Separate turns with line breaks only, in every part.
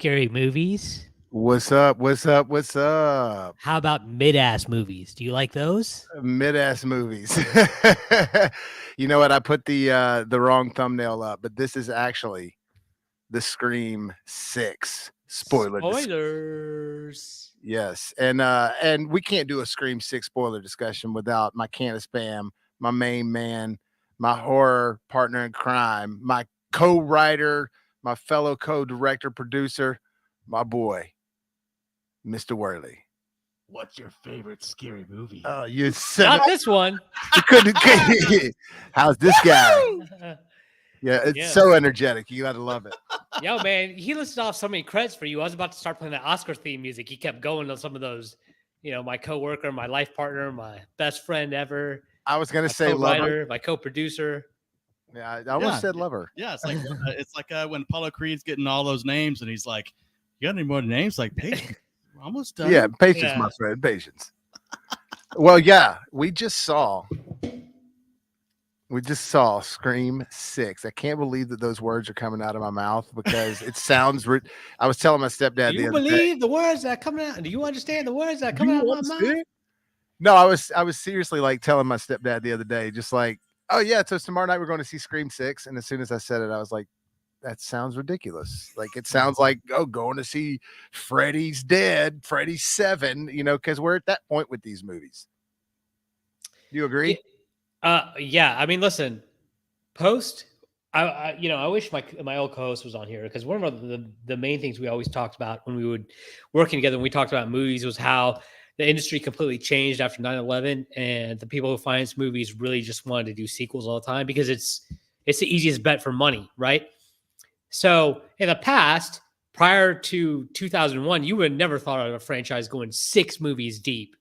scary movies?
What's up? What's up? What's up?
How about mid-ass movies? Do you like those?
Mid-ass movies. You know what? I put the wrong thumbnail up, but this is actually the Scream 6 spoiler
Spoilers.
Yes. And we can't do a Scream 6 spoiler discussion without my can of spam, my main man, my horror partner in crime, my co-writer, my fellow co-director producer, my boy, Mr. Worley.
What's your favorite scary movie?
Oh, you said
Not this one.
you couldn't. How's this guy? Yeah, it's
Yeah.
so energetic. You got to love it.
Yo, man, he listed off so many credits for you. I was about to start playing the Oscar theme music. He kept going on some of those. My coworker, my life partner, my best friend ever.
I was gonna
My
say lover.
co-writer, my co-producer.
Yeah, I almost
Yeah.
said lover.
Yeah, it's like when Apollo Creed's getting all those names, and he's like, "You got any more names?" Like, patience, we're almost done.
Yeah, patience,
Yeah.
my friend, patience. Well, yeah, we just saw Scream 6. I can't believe that those words are coming out of my mouth because it sounds. I was telling my stepdad
Do
the
you
other day.
believe the words that are coming out? Do you understand the words that are coming out of my mouth?
understand? No, I was seriously like telling my stepdad the other day, just like, oh yeah, so tomorrow night we're going to see Scream 6, and as soon as I said it, I was like, that sounds ridiculous. Like it sounds like going to see Freddy's Dead, Freddy's 7, because we're at that point with these movies. Do you agree?
Yeah. I mean, listen, post. I wish my old co-host was on here because one of the main things we always talked about when we would working together when we talked about movies was how the industry completely changed after 9/11, and the people who finance movies really just wanted to do sequels all the time because it's the easiest bet for money, right? So in the past, prior to 2001, you would have never thought of a franchise going 6 movies deep.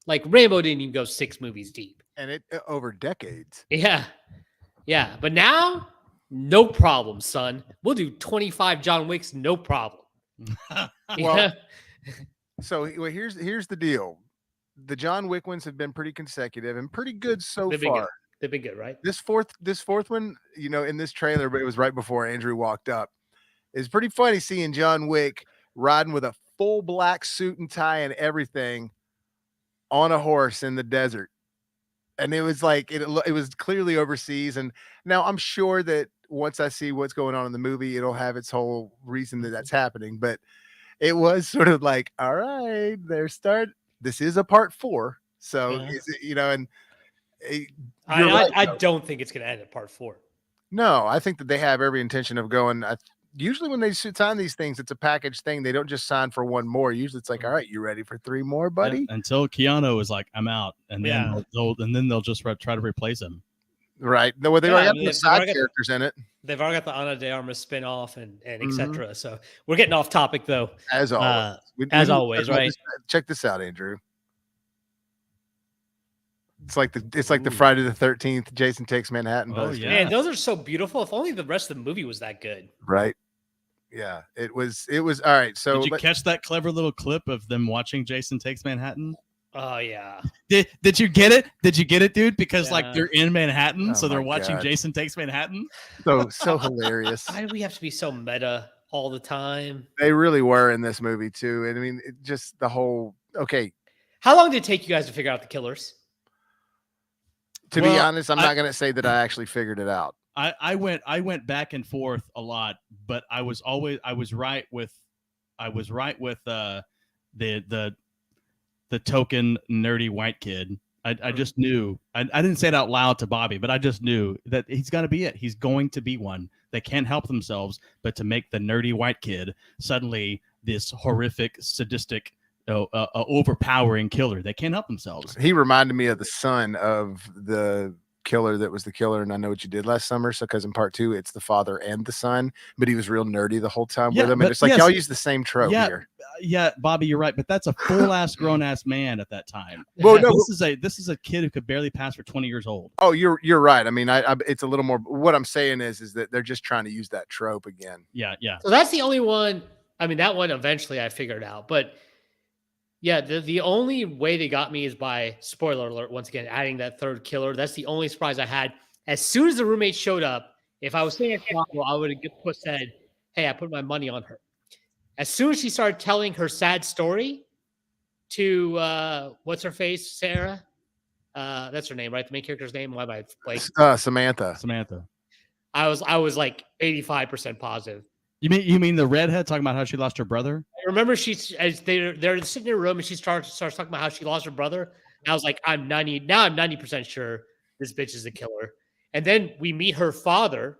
Like Rambo didn't even go 6 movies deep.
And it over decades.
Yeah. Yeah. But now, no problem, son. We'll do 25 John Wicks, no problem.
Well, so here's the deal. The John Wick ones have been pretty consecutive and pretty good so
They've been
far.
good. They've been good, right?
This fourth one, in this trailer, but it was right before Andrew walked up. It's pretty funny seeing John Wick riding with a full black suit and tie and everything on a horse in the desert. And it was like it was clearly overseas. And now I'm sure that once I see what's going on in the movie, it'll have its whole reason that that's happening. But it was sort of like, all right, this is a part 4. So is it, and
I don't think it's going to end at part 4.
No, I think that they have every intention of going. Usually when they sign these things, it's a package thing. They don't just sign for one more. Usually it's like, all right, you ready for 3 more, buddy?
Until Keanu is like, I'm out. And then they'll just try to replace him.
Right. No, well, they already have the side characters in it.
They've already got the Ana de Armas spinoff and etc. So we're getting off topic though.
As always.
Always, right?
Check this out, Andrew. It's like the Friday the 13th Jason Takes Manhattan poster.
Yeah. Man, those are so beautiful. If only the rest of the movie was that good.
Right. Yeah. It was all right. So
did you catch that clever little clip of them watching Jason Takes Manhattan?
Oh yeah.
Did you get it? Did you get it, dude? Because like they're in Manhattan, so they're watching
God.
Jason Takes Manhattan.
So hilarious.
Why do we have to be so meta all the time?
They really were in this movie too. And I mean, just the whole
How long did it take you guys to figure out the killers?
To be honest, I'm not going to say that I actually figured it out.
I went back and forth a lot, but I was right with the token nerdy white kid. I just knew. I didn't say it out loud to Bobby, but I just knew that he's got to be it. He's going to be one. They can't help themselves but to make the nerdy white kid suddenly this horrific, sadistic, overpowering killer. They can't help themselves.
He reminded me of the son of the killer that was the killer, and I Know What You Did Last Summer. So because in part 2 it's the father and the son, but he was real nerdy the whole time with him. And it's like y'all use the same trope here.
Yeah, Bobby, you're right, but that's a full ass grown ass man at that time.
Well, no,
this is a kid who could barely pass for 20 years old.
Oh, you're right. I mean, it's a little more. What I'm saying is that they're just trying to use that trope again.
Yeah.
So that's the only one. I mean, that one eventually I figured out, but yeah, the only way they got me is by, spoiler alert, once again, adding that third killer. That's the only surprise I had. As soon as the roommate showed up, if I was staying at Chicago, I would have said, hey, I put my money on her. As soon as she started telling her sad story to what's her face, Sarah. That's her name, right? The main character's name. Why am I like
Samantha.
Samantha.
I was like 85% positive.
You mean the redhead talking about how she lost her brother?
I remember as they're sitting in her room and she starts talking about how she lost her brother. And I was like, I'm 90% sure this bitch is a killer. And then we meet her father,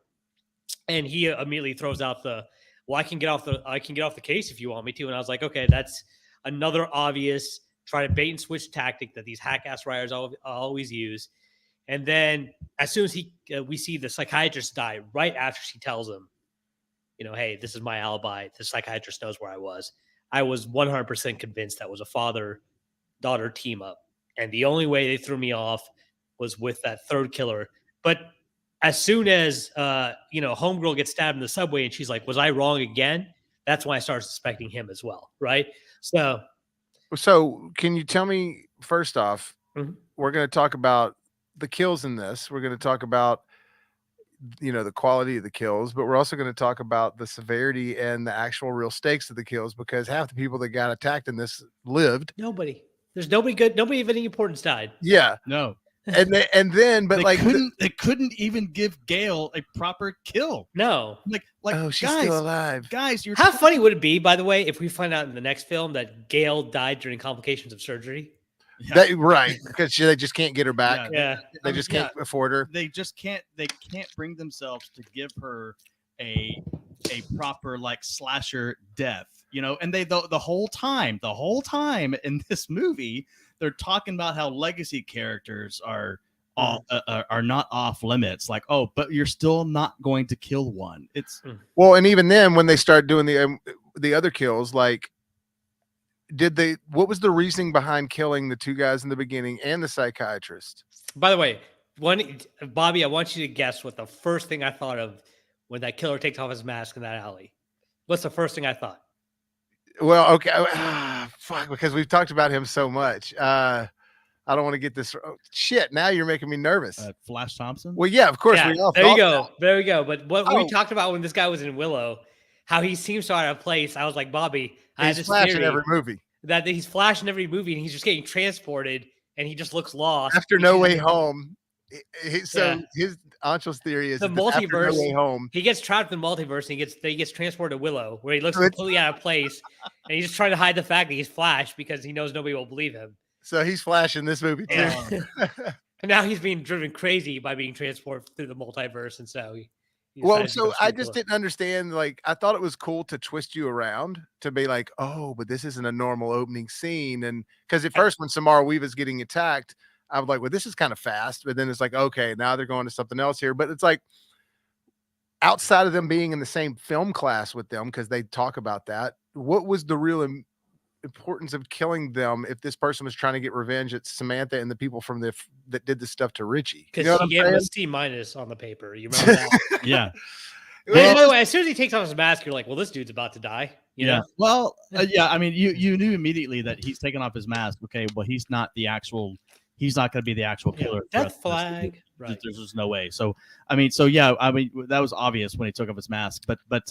and he immediately throws out I can get off the case if you want me to. And I was like, okay, that's another obvious try to bait and switch tactic that these hack ass writers always use. And then as soon as we see the psychiatrist die right after she tells him, hey, this is my alibi. The psychiatrist knows where I was. I was 100% convinced that was a father-daughter team up. And the only way they threw me off was with that third killer. But as soon as, homegirl gets stabbed in the subway and she's like, was I wrong again? That's when I started suspecting him as well. Right. So
can you tell me, first off, we're going to talk about the kills in this. We're going to talk about, the quality of the kills, but we're also going to talk about the severity and the actual real stakes of the kills, because half the people that got attacked in this lived.
There's nobody good. Nobody of any importance died.
Yeah.
No.
But
they couldn't even give Gail a proper kill.
No.
Like, oh, she's still alive.
Guys,
how funny would it be, by the way, if we find out in the next film that Gail died during complications of surgery?
Yeah. Right, because they just can't get her back.
Yeah,
they just can't afford her.
They just can't. They can't bring themselves to give her a proper like slasher death. And they the whole time in this movie, they're talking about how legacy characters are not off limits. Like, oh, but you're still not going to kill one. It's
well, and even then, when they start doing the other kills, like, what was the reasoning behind killing the two guys in the beginning and the psychiatrist?
By the way, Bobby, I want you to guess what the first thing I thought of when that killer takes off his mask in that alley. What's the first thing I thought?
Well, okay. Fuck, because we've talked about him so much. I don't want to get this. Shit, now you're making me nervous.
Flash Thompson?
Well, yeah, of course.
Yeah, there you go. But what we talked about when this guy was in Willow, how he seems so out of place. I was like, Bobby,
he's flashing every movie.
That he's flashing every movie and he's just getting transported and he just looks lost.
After No Way Home. His Anshul's theory is
the multiverse.
No Way Home,
he gets trapped in the multiverse and he gets transported to Willow, where he looks completely out of place, and he's just trying to hide the fact that he's Flash because he knows nobody will believe him.
So he's Flash in this movie too.
Yeah. And now he's being driven crazy by being transported through the multiverse, and so
I just didn't understand. Like, I thought it was cool to twist you around to be like, oh, but this isn't a normal opening scene, and because at first when Samara Weaver's getting attacked, I was like, well, this is kind of fast. But then it's like, okay, now they're going to something else here. But it's like, outside of them being in the same film class with them, because they talk about that, what was the real importance of killing them if this person was trying to get revenge at Samantha and the people from that did this stuff to Richie?
Because he gave him a C- on the paper. You remember that?
Yeah.
Well, by the way, as soon as he takes off his mask, you're like, well, this dude's about to die. You know?
Well, I mean, you knew immediately that he's taking off his mask. Okay, well, he's not going to be the actual killer.
Death flag.
Right. There's just no way. So, that was obvious when he took off his mask. But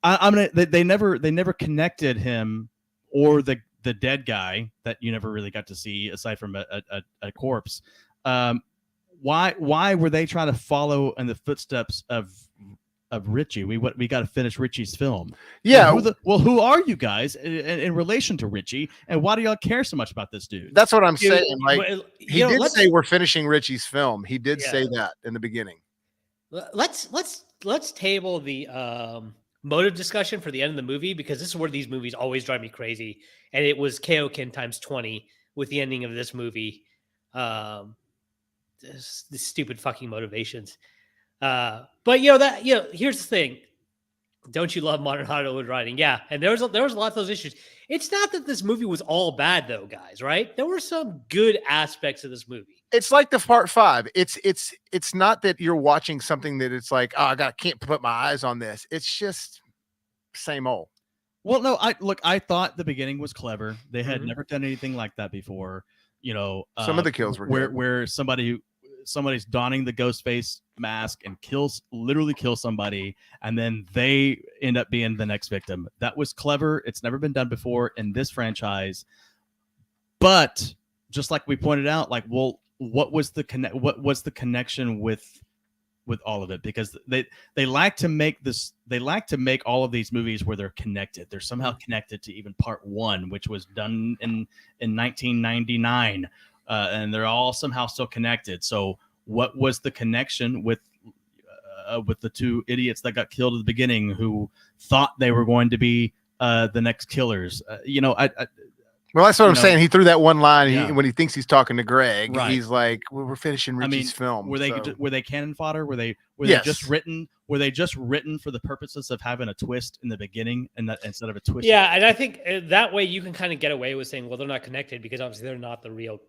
they never connected him or the dead guy that you never really got to see aside from a corpse. Why were they trying to follow in the footsteps of Richie? We got to finish Richie's film.
Yeah.
Who are you guys in relation to Richie, and why do y'all care so much about this dude?
That's what I'm saying. Like, he did say we're finishing Richie's film. He did say that in the beginning.
Let's table the motive discussion for the end of the movie, because this is where these movies always drive me crazy, and it was Kaokin times 20 with the ending of this movie. The stupid fucking motivations. But here's the thing. Don't you love modern Hollywood writing? Yeah. And there was a lot of those issues. It's not that this movie was all bad though, guys, right? There were some good aspects of this movie.
It's like the part 5. It's not that you're watching something that it's like, oh, can't put my eyes on this. It's just same old.
Well, no, I thought the beginning was clever. They had never done anything like that before.
Some of the kills were
where somebody somebody's donning the ghost face mask and literally kills somebody, and then they end up being the next victim. That was clever. It's never been done before in this franchise. But just like we pointed out, like, well, what was the connection with all of it? Because they like to make all of these movies where they're connected. They're somehow connected to even part 1, which was done in 1999, and they're all somehow still connected. So what was the connection with the two idiots that got killed at the beginning who thought they were going to be the next killers?
Well, that's what I'm saying. He threw that one line when he thinks he's talking to Greg.
Right.
He's like, well, "We're finishing Richie's film."
Were they cannon fodder? Were they
Yes.
just written? Were they just written for the purposes of having a twist in the beginning and that instead of a twist?
Yeah, and I think that way you can kind of get away with saying, well, they're not connected because obviously they're not the real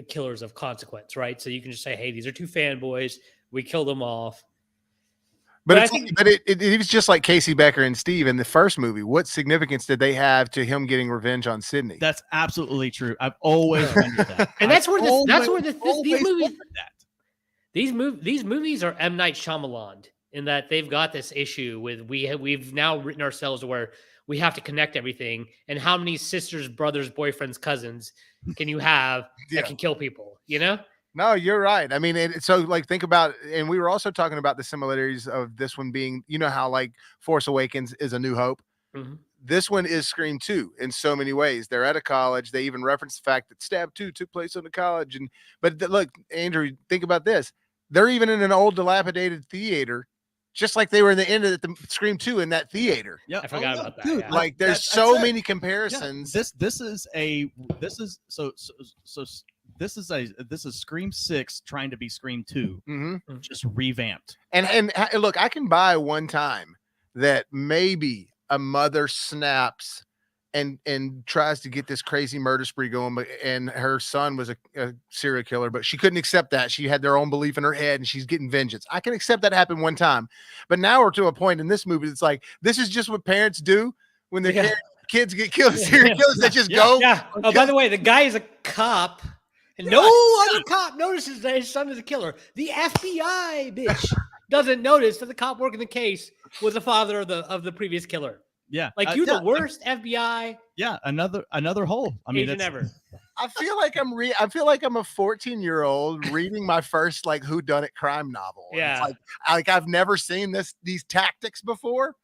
killers of consequence, right? So you can just say, hey, these are two fanboys. We killed them off.
But it was just like Casey Becker and Steve in the first movie. What significance did they have to him getting revenge on Sydney?
That's absolutely true. I've always wondered that.
And these movies are M. Night Shyamalan in that they've got this issue with we've now written ourselves where we have to connect everything. And how many sisters, brothers, boyfriends, cousins can you have that can kill people? You know?
No, you're right. I mean, so like think about, and we were also talking about the similarities of this one being, you know how like Force Awakens is A New Hope.
Mm-hmm.
This one is Scream 2 in so many ways. They're at a college. They even reference the fact that Stab 2 took place on the college. But look, Andrew, think about this. They're even in an old dilapidated theater, just like they were in the end of the Scream 2 in that theater.
Yeah, I forgot about that.
Dude,
yeah.
Like there's so many comparisons.
Yeah, this is Scream 6 trying to be Scream 2, just revamped.
And look, I can buy one time that maybe a mother snaps and tries to get this crazy murder spree going, and her son was a serial killer, but she couldn't accept that. She had their own belief in her head, and she's getting vengeance. I can accept that happen one time, but now we're to a point in this movie. It's like this is just what parents do when their kids get killed. Serial killers that just go.
Yeah. Oh, by the way, the guy is a cop. And no other cop notices that his son is a killer. The FBI bitch doesn't notice that the cop working the case was the father of the previous killer.
Yeah,
like you're the worst FBI.
Yeah, another hole. I mean,
agent ever.
I feel like I'm a 14-year-old reading my first like whodunit crime novel.
Yeah,
it's like I've never seen these tactics before.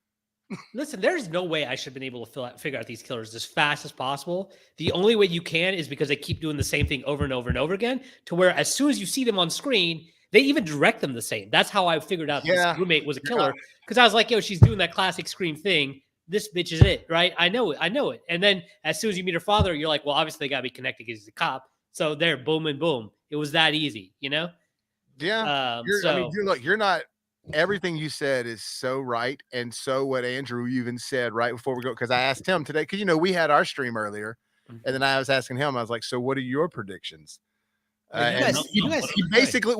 Listen, there's no way I should have been able to figure out these killers as fast as possible. The only way you can is because they keep doing the same thing over and over and over again, to where as soon as you see them on screen, they even direct them the same. That's how I figured out this roommate was a killer, because I was like, yo, she's doing that classic Scream thing. This bitch is it, right? I know it. And then as soon as you meet her father, you're like, well, obviously they got to be connected because he's a cop. So there, boom and boom. It was that easy, you know?
Yeah. You're not. Everything you said is so right, and so what Andrew even said right before we go, because I asked him today, because we had our stream earlier, and then I was asking him, I was like, so what are your predictions? He basically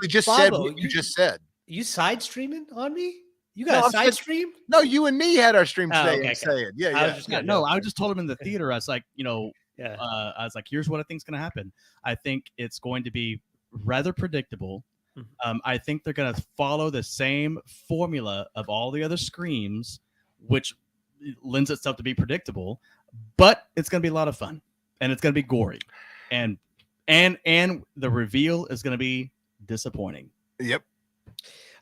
just said what you just said.
You side streaming on me? You got a side stream?
No, you and me had our stream today.
I just told him in the theater. I was like, I was like, here's what I think's going to happen. I think it's going to be rather predictable. I think they're going to follow the same formula of all the other Screams, which lends itself to be predictable, but it's going to be a lot of fun, and it's going to be gory, and the reveal is going to be disappointing.
Yep.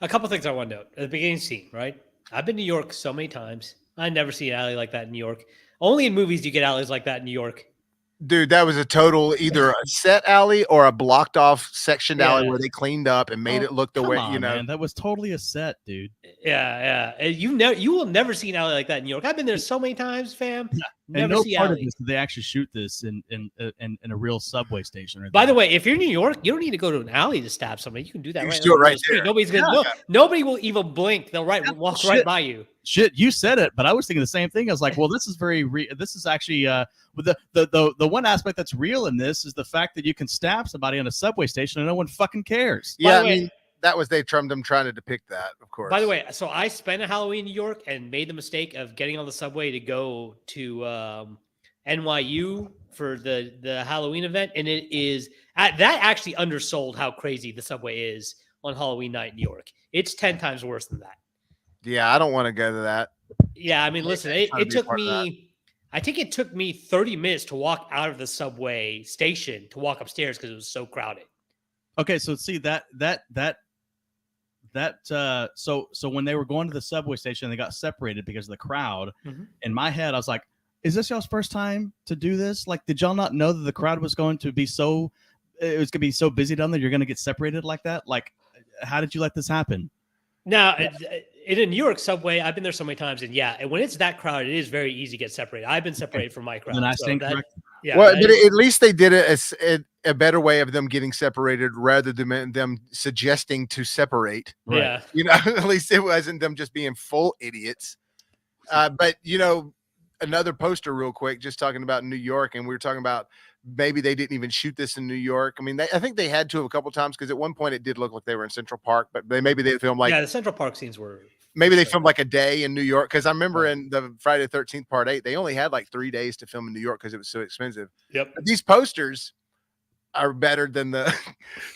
A couple things I want to note at the beginning scene, right? I've been to New York so many times. I never see an alley like that in New York. Only in movies do you get alleys like that in New York.
Dude, that was a total either a set alley or a blocked off sectioned alley where they cleaned up and made it look the way,
man, that was totally a set, dude.
Yeah. You will never see an alley like that in New York. I've been there so many times, fam.
Yeah.
Never
and
see
part
alley.
of this, they actually shoot this in a real subway station.
By the way, if you're in New York, you don't need to go to an alley to stab somebody. You can do that.
You do it right there.
Nobody's gonna. Nobody will even blink. They'll walk right by you.
Shit, you said it, but I was thinking the same thing. I was like, well, this is this is actually the one aspect that's real in this is the fact that you can stab somebody on a subway station and no one fucking cares.
Yeah, I mean, that was them trying to depict that, of course.
By the way, so I spent a Halloween in New York and made the mistake of getting on the subway to go to NYU for the Halloween event, and it is That actually undersold how crazy the subway is on Halloween night in New York. It's 10 times worse than that.
Yeah, I don't want to go to that.
Yeah, I mean, listen,
I ain't trying to
it
be a
took
part of that.
me, I think it took me 30 minutes to walk out of the subway station to walk upstairs because it was so crowded.
Okay, so see so when they were going to the subway station, they got separated because of the crowd.
Mhm.
In my head, I was like, "Is this y'all's first time to do this? Like, did y'all not know that the crowd was going to be so? It was going to be so busy down there. You're going to get separated like that. Like, how did you let this happen?"
Now, in a New York subway, I've been there so many times, and yeah, and when it's that crowded, it is very easy to get separated. I've been separated from my crowd.
Then I
so
stand
that-
corrected.
yeah,
Well,
that
but
is-
at least they did it as a better way of them getting separated rather than them suggesting to separate.
Right.
yeah.
You know, at least it wasn't them just being full idiots. But you know, another poster real quick, just talking about New York, and we were talking about maybe they didn't even shoot this in New York. I mean, I think they had to have a couple times because at one point it did look like they were in Central Park, but maybe they filmed like
Yeah, the Central Park scenes were
maybe they
sure.
filmed like a day in New York. Because I remember
Right.
in the Friday the 13th Part 8, they only had like 3 days to film in New York because it was so expensive.
Yep.
But these posters are better than the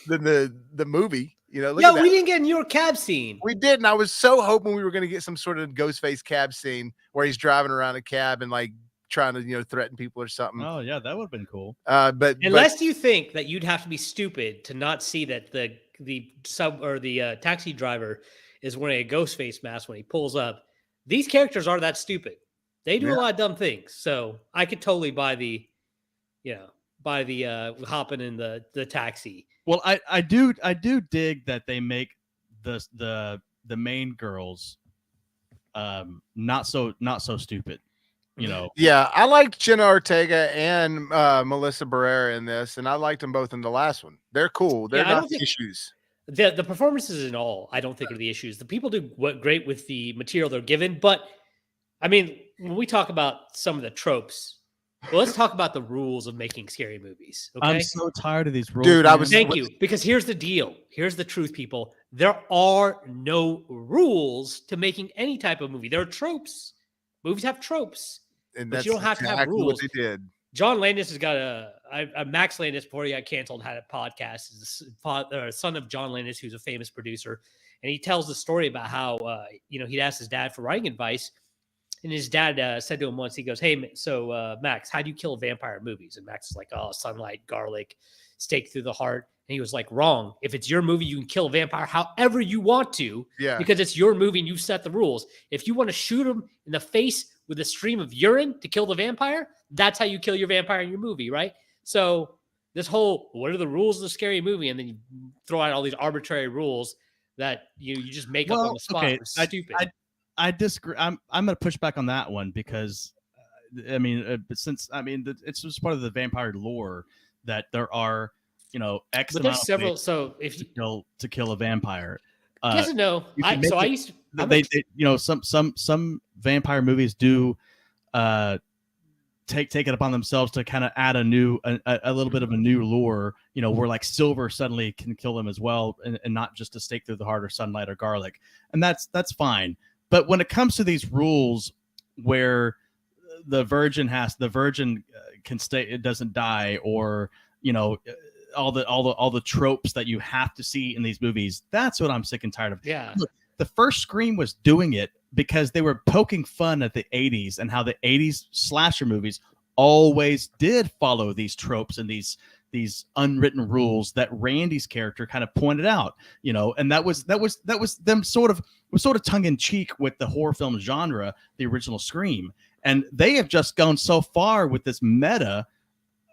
the movie. You know, look
Yo,
at that.
we didn't get a New York cab scene.
We did, and I was so hoping we were going to get some sort of Ghostface cab scene where he's driving around a cab and like trying to threaten people or something.
Oh yeah, that would have been cool.
But
Unless you think that you'd have to be stupid to not see that the sub or the taxi driver is wearing a ghost face mask when he pulls up. These characters are that stupid. They do
Yeah.
a lot of dumb things. So I could totally buy the hopping in the taxi.
Well, I do dig that they make the main girls not so stupid. You know,
yeah, I liked Jenna Ortega and Melissa Barrera in this, and I liked them both in the last one. They're cool. They're
Yeah, I don't
not
think-
issues.
The performances in all, I don't think are the issues. The people do great with the material they're given, but I mean, when we talk about some of the tropes, well, let's talk about the rules of making scary movies. Okay,
I'm so tired of these rules.
Dude, I
man.
was-
thank you. Because here's the deal. Here's the truth, people. There are no rules to making any type of movie. There are tropes. Movies have tropes.
And
But
that's
you don't have to have
exactly
rules.
what they did.
John Landis has got Max Landis before he got canceled had a podcast. He's the son of John Landis, who's a famous producer, and he tells the story about how he'd asked his dad for writing advice, and his dad said to him once, he goes, "Hey, so Max, how do you kill a vampire in movies?" And Max is like, "Oh, sunlight, garlic, stake through the heart." And he was like, "Wrong. If it's your movie, you can kill a vampire however you want to,
Yeah.
because it's your movie and you set the rules. If you want to shoot him in the face with a stream of urine to kill the vampire, that's how you kill your vampire in your movie, right?" So this whole, what are the rules of the scary movie? And then you throw out all these arbitrary rules that you just make up on the spot.
okay,
It's stupid.
I disagree. I'm going to push back on that one because, it's just part of the vampire lore that there are, X
but
amount
there's
of
several.
ways
So if you
to kill a vampire.
yes and no,
you can
I
make
so I
it-
used to.
They some vampire movies do take it upon themselves to kind of add a little bit of a new lore, where like silver suddenly can kill them as well, and not just a stake through the heart or sunlight or garlic, and that's fine. But when it comes to these rules where the virgin can stay, it doesn't die, or all the tropes that you have to see in these movies, that's what I'm sick and tired of.
Yeah.
Look, the first Scream was doing it because they were poking fun at the 80s and how the 80s slasher movies always did follow these tropes and these unwritten rules that Randy's character kind of pointed out, and that was them sort of tongue in cheek with the horror film genre, the original Scream. And they have just gone so far with this meta,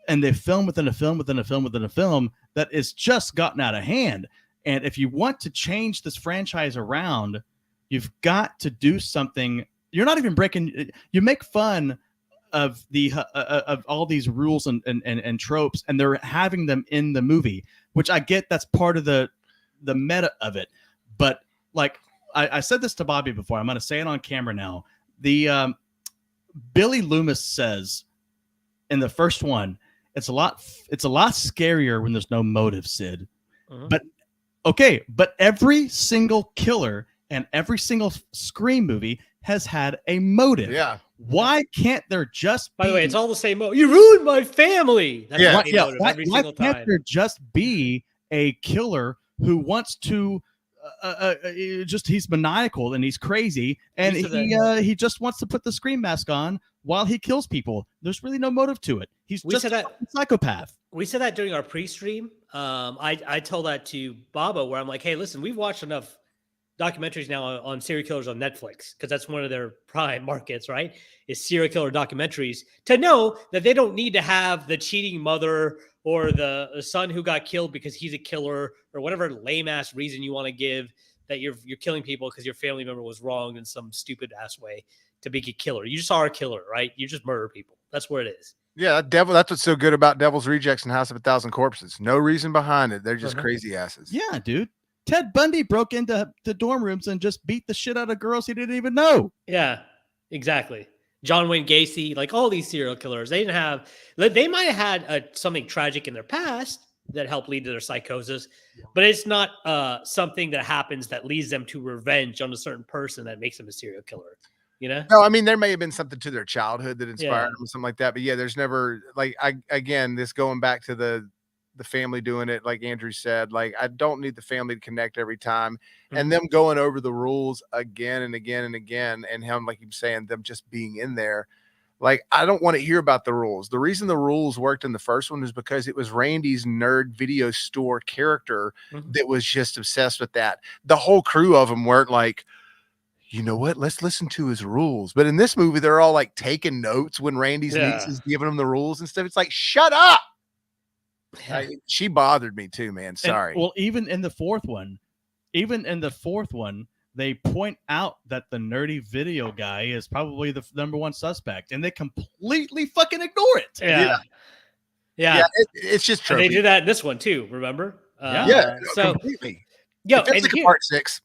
and they film within a film within a film within a film that is just gotten out of hand. And if you want to change this franchise around, you've got to do something. You're not even breaking. You make fun of of all these rules and tropes, and they're having them in the movie, which I get. That's part of the meta of it. But like I said this to Bobby before, I'm going to say it on camera now. The Billy Loomis says in the first one, it's a lot scarier when there's no motive, Sid.
Uh-huh.
But every single killer and every single Scream movie has had a motive.
Yeah.
Why can't there just
By
be...
the way, it's all the same motive. You ruined my family. That's
Yeah.
the same motive every
Why
single
can't
time.
there just be a killer who wants to just, he's maniacal and he's crazy and
We said
he just wants to put the scream mask on while he kills people? There's really no motive to it. He's
We
just
said
a
that-
fucking psychopath.
We said that during our pre-stream. I told that to Baba, where I'm like, hey, listen, we've watched enough documentaries now on serial killers on Netflix, because that's one of their prime markets, right? Is serial killer documentaries, to know that they don't need to have the cheating mother or the son who got killed because he's a killer, or whatever lame ass reason you want to give that you're killing people because your family member was wronged in some stupid ass way to be a killer. You just are a killer, right? You just murder people. That's where it is.
Yeah, that's what's so good about Devil's Rejects and House of a Thousand Corpses. No reason behind it. They're just crazy asses.
Yeah, dude. Ted Bundy broke into the dorm rooms and just beat the shit out of girls he didn't even know.
Yeah, exactly. John Wayne Gacy, like all these serial killers, they might have had something tragic in their past that helped lead to their psychosis, but it's not something that happens that leads them to revenge on a certain person that makes them a serial killer. You know?
No, I mean, there may have been something to their childhood that inspired
Yeah.
them, or something like that. But yeah, there's never this going back to the family doing it, like Andrew said, like I don't need the family to connect every time, and them going over the rules again and again and again, and him, like you saying, them just being in there. Like, I don't want to hear about the rules. The reason the rules worked in the first one is because it was Randy's nerd video store character that was just obsessed with that. The whole crew of them weren't like, you know what? Let's listen to his rules. But in this movie, they're all like taking notes when Randy's niece is giving them the rules and stuff. It's like, shut up. She bothered me too, man. Sorry.
And, well, even in the fourth one, they point out that the nerdy video guy is probably the number one suspect, and they completely fucking ignore it.
Yeah.
It's just
and they
tropey.
do that in this one too. Remember? So
completely.
Yo,
It feels like a part 6.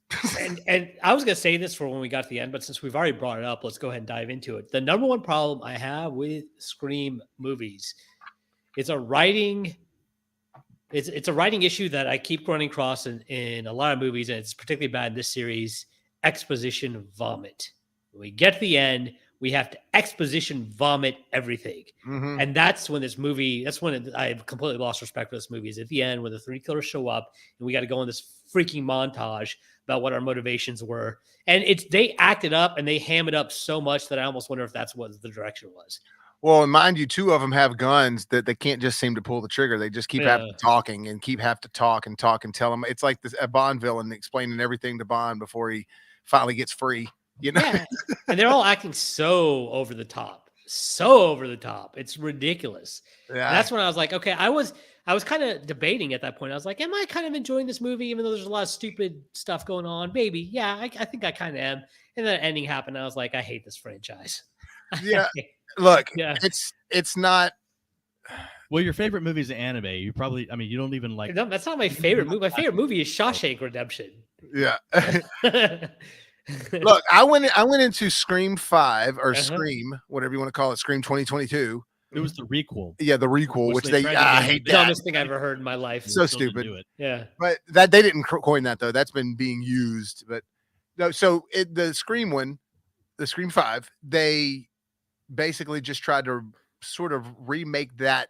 and I was gonna say this for when we got to the end, but since we've already brought it up, let's go ahead and dive into it. The number one problem I have with Scream movies, it's a writing issue that I keep running across in a lot of movies, and it's particularly bad in this series: exposition vomit. When we get to the end, we have to exposition vomit everything. And that's when I've completely lost respect for this movie, is at the end when the 3 killers show up and we got to go on this freaking montage about what our motivations were. And they act it up and they ham it up so much that I almost wonder if that's what the direction was.
Well, and mind you, 2 of them have guns that they can't just seem to pull the trigger. They just keep having talking and have to talk and tell them. It's like a Bond villain explaining everything to Bond before he finally gets free. You know?
Yeah. And they're all acting so over the top. It's ridiculous. Yeah. And that's when I was like, okay, I was kind of debating at that point. I was like, am I kind of enjoying this movie, even though there's a lot of stupid stuff going on? Maybe. Yeah, I think I kind of am. And then the ending happened. And I was like, I hate this franchise.
Yeah. Look, it's not.
Well, your favorite movie is an anime. You probably, you don't even like.
No, that's not my favorite movie. My favorite movie is Shawshank Redemption.
Yeah. Look, I went into Scream 5 or Scream, whatever you want to call it, Scream 2022.
It was the requel.
Yeah, the requel, which I hate that.
Dumbest thing I've ever heard in my life.
So stupid.
Yeah.
But that they didn't coin that though. That's been being used. But no, so the Scream one, the Scream 5, they basically just tried to sort of remake that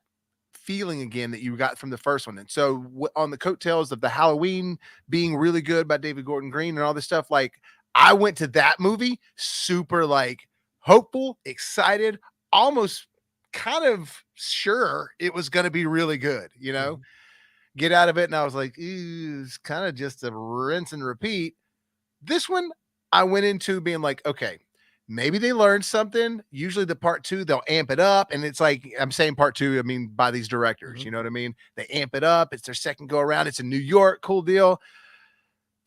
feeling again that you got from the first one. And so on the coattails of the Halloween being really good by David Gordon Green and all this stuff, like I went to that movie super like hopeful, excited, almost kind of sure it was going to be really good, you know, get out of it. And I was like, it's kind of just a rinse and repeat. This one I went into being like, okay, maybe they learned something. Usually the part 2, they'll amp it up. And it's like, I'm saying part 2, I mean, by these directors, you know what I mean? They amp it up. It's their second go around. It's in New York. Cool deal.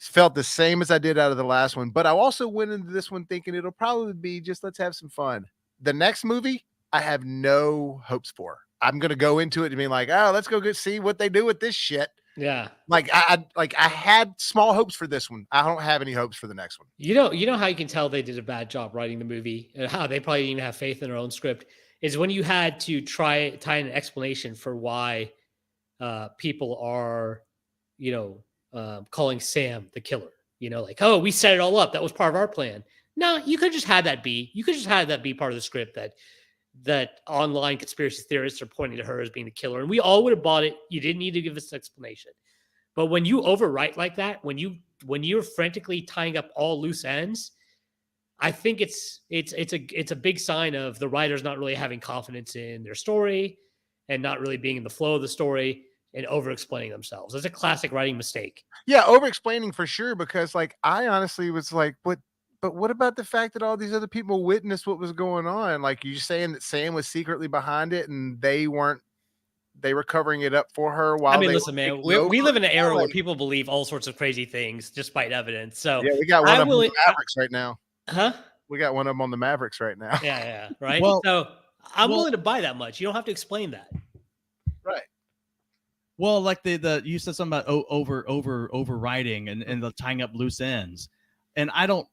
Felt the same as I did out of the last one. But I also went into this one thinking it'll probably be just, let's have some fun. The next movie, I have no hopes for. I'm going to go into it and be like, oh, let's go see what they do with this shit.
Yeah.
Like I had small hopes for this one. I don't have any hopes for the next one.
You know how you can tell they did a bad job writing the movie and how they probably didn't even have faith in their own script is when you had to tie in an explanation for why people are, calling Sam the killer, like, oh, we set it all up. That was part of our plan. No, you could just have that be. You could just have that be part of the script that online conspiracy theorists are pointing to her as being the killer, and we all would have bought it. You didn't need to give us an explanation. But when you overwrite like that, when you're frantically tying up all loose ends, I think it's a big sign of the writers not really having confidence in their story and not really being in the flow of the story and over explaining themselves. It's a classic writing mistake.
Yeah, over explaining for sure. Because like I honestly was like, but what about the fact that all these other people witnessed what was going on? Like you saying that Sam was secretly behind it and they weren't. They were covering it up for her while
I mean,
they
listen,
were
man,
taking
we
over?
live in an era where
Like,
people believe all sorts of crazy things despite evidence. So
yeah, we got one
I
of them on
will,
the Mavericks right now.
huh?
We got one of them on the Mavericks right now.
Yeah, right.
Well,
So I'm
well,
willing to buy that much. You don't have to explain that.
Right.
Well, like the you said something about overwriting and the tying up loose ends, and I don't.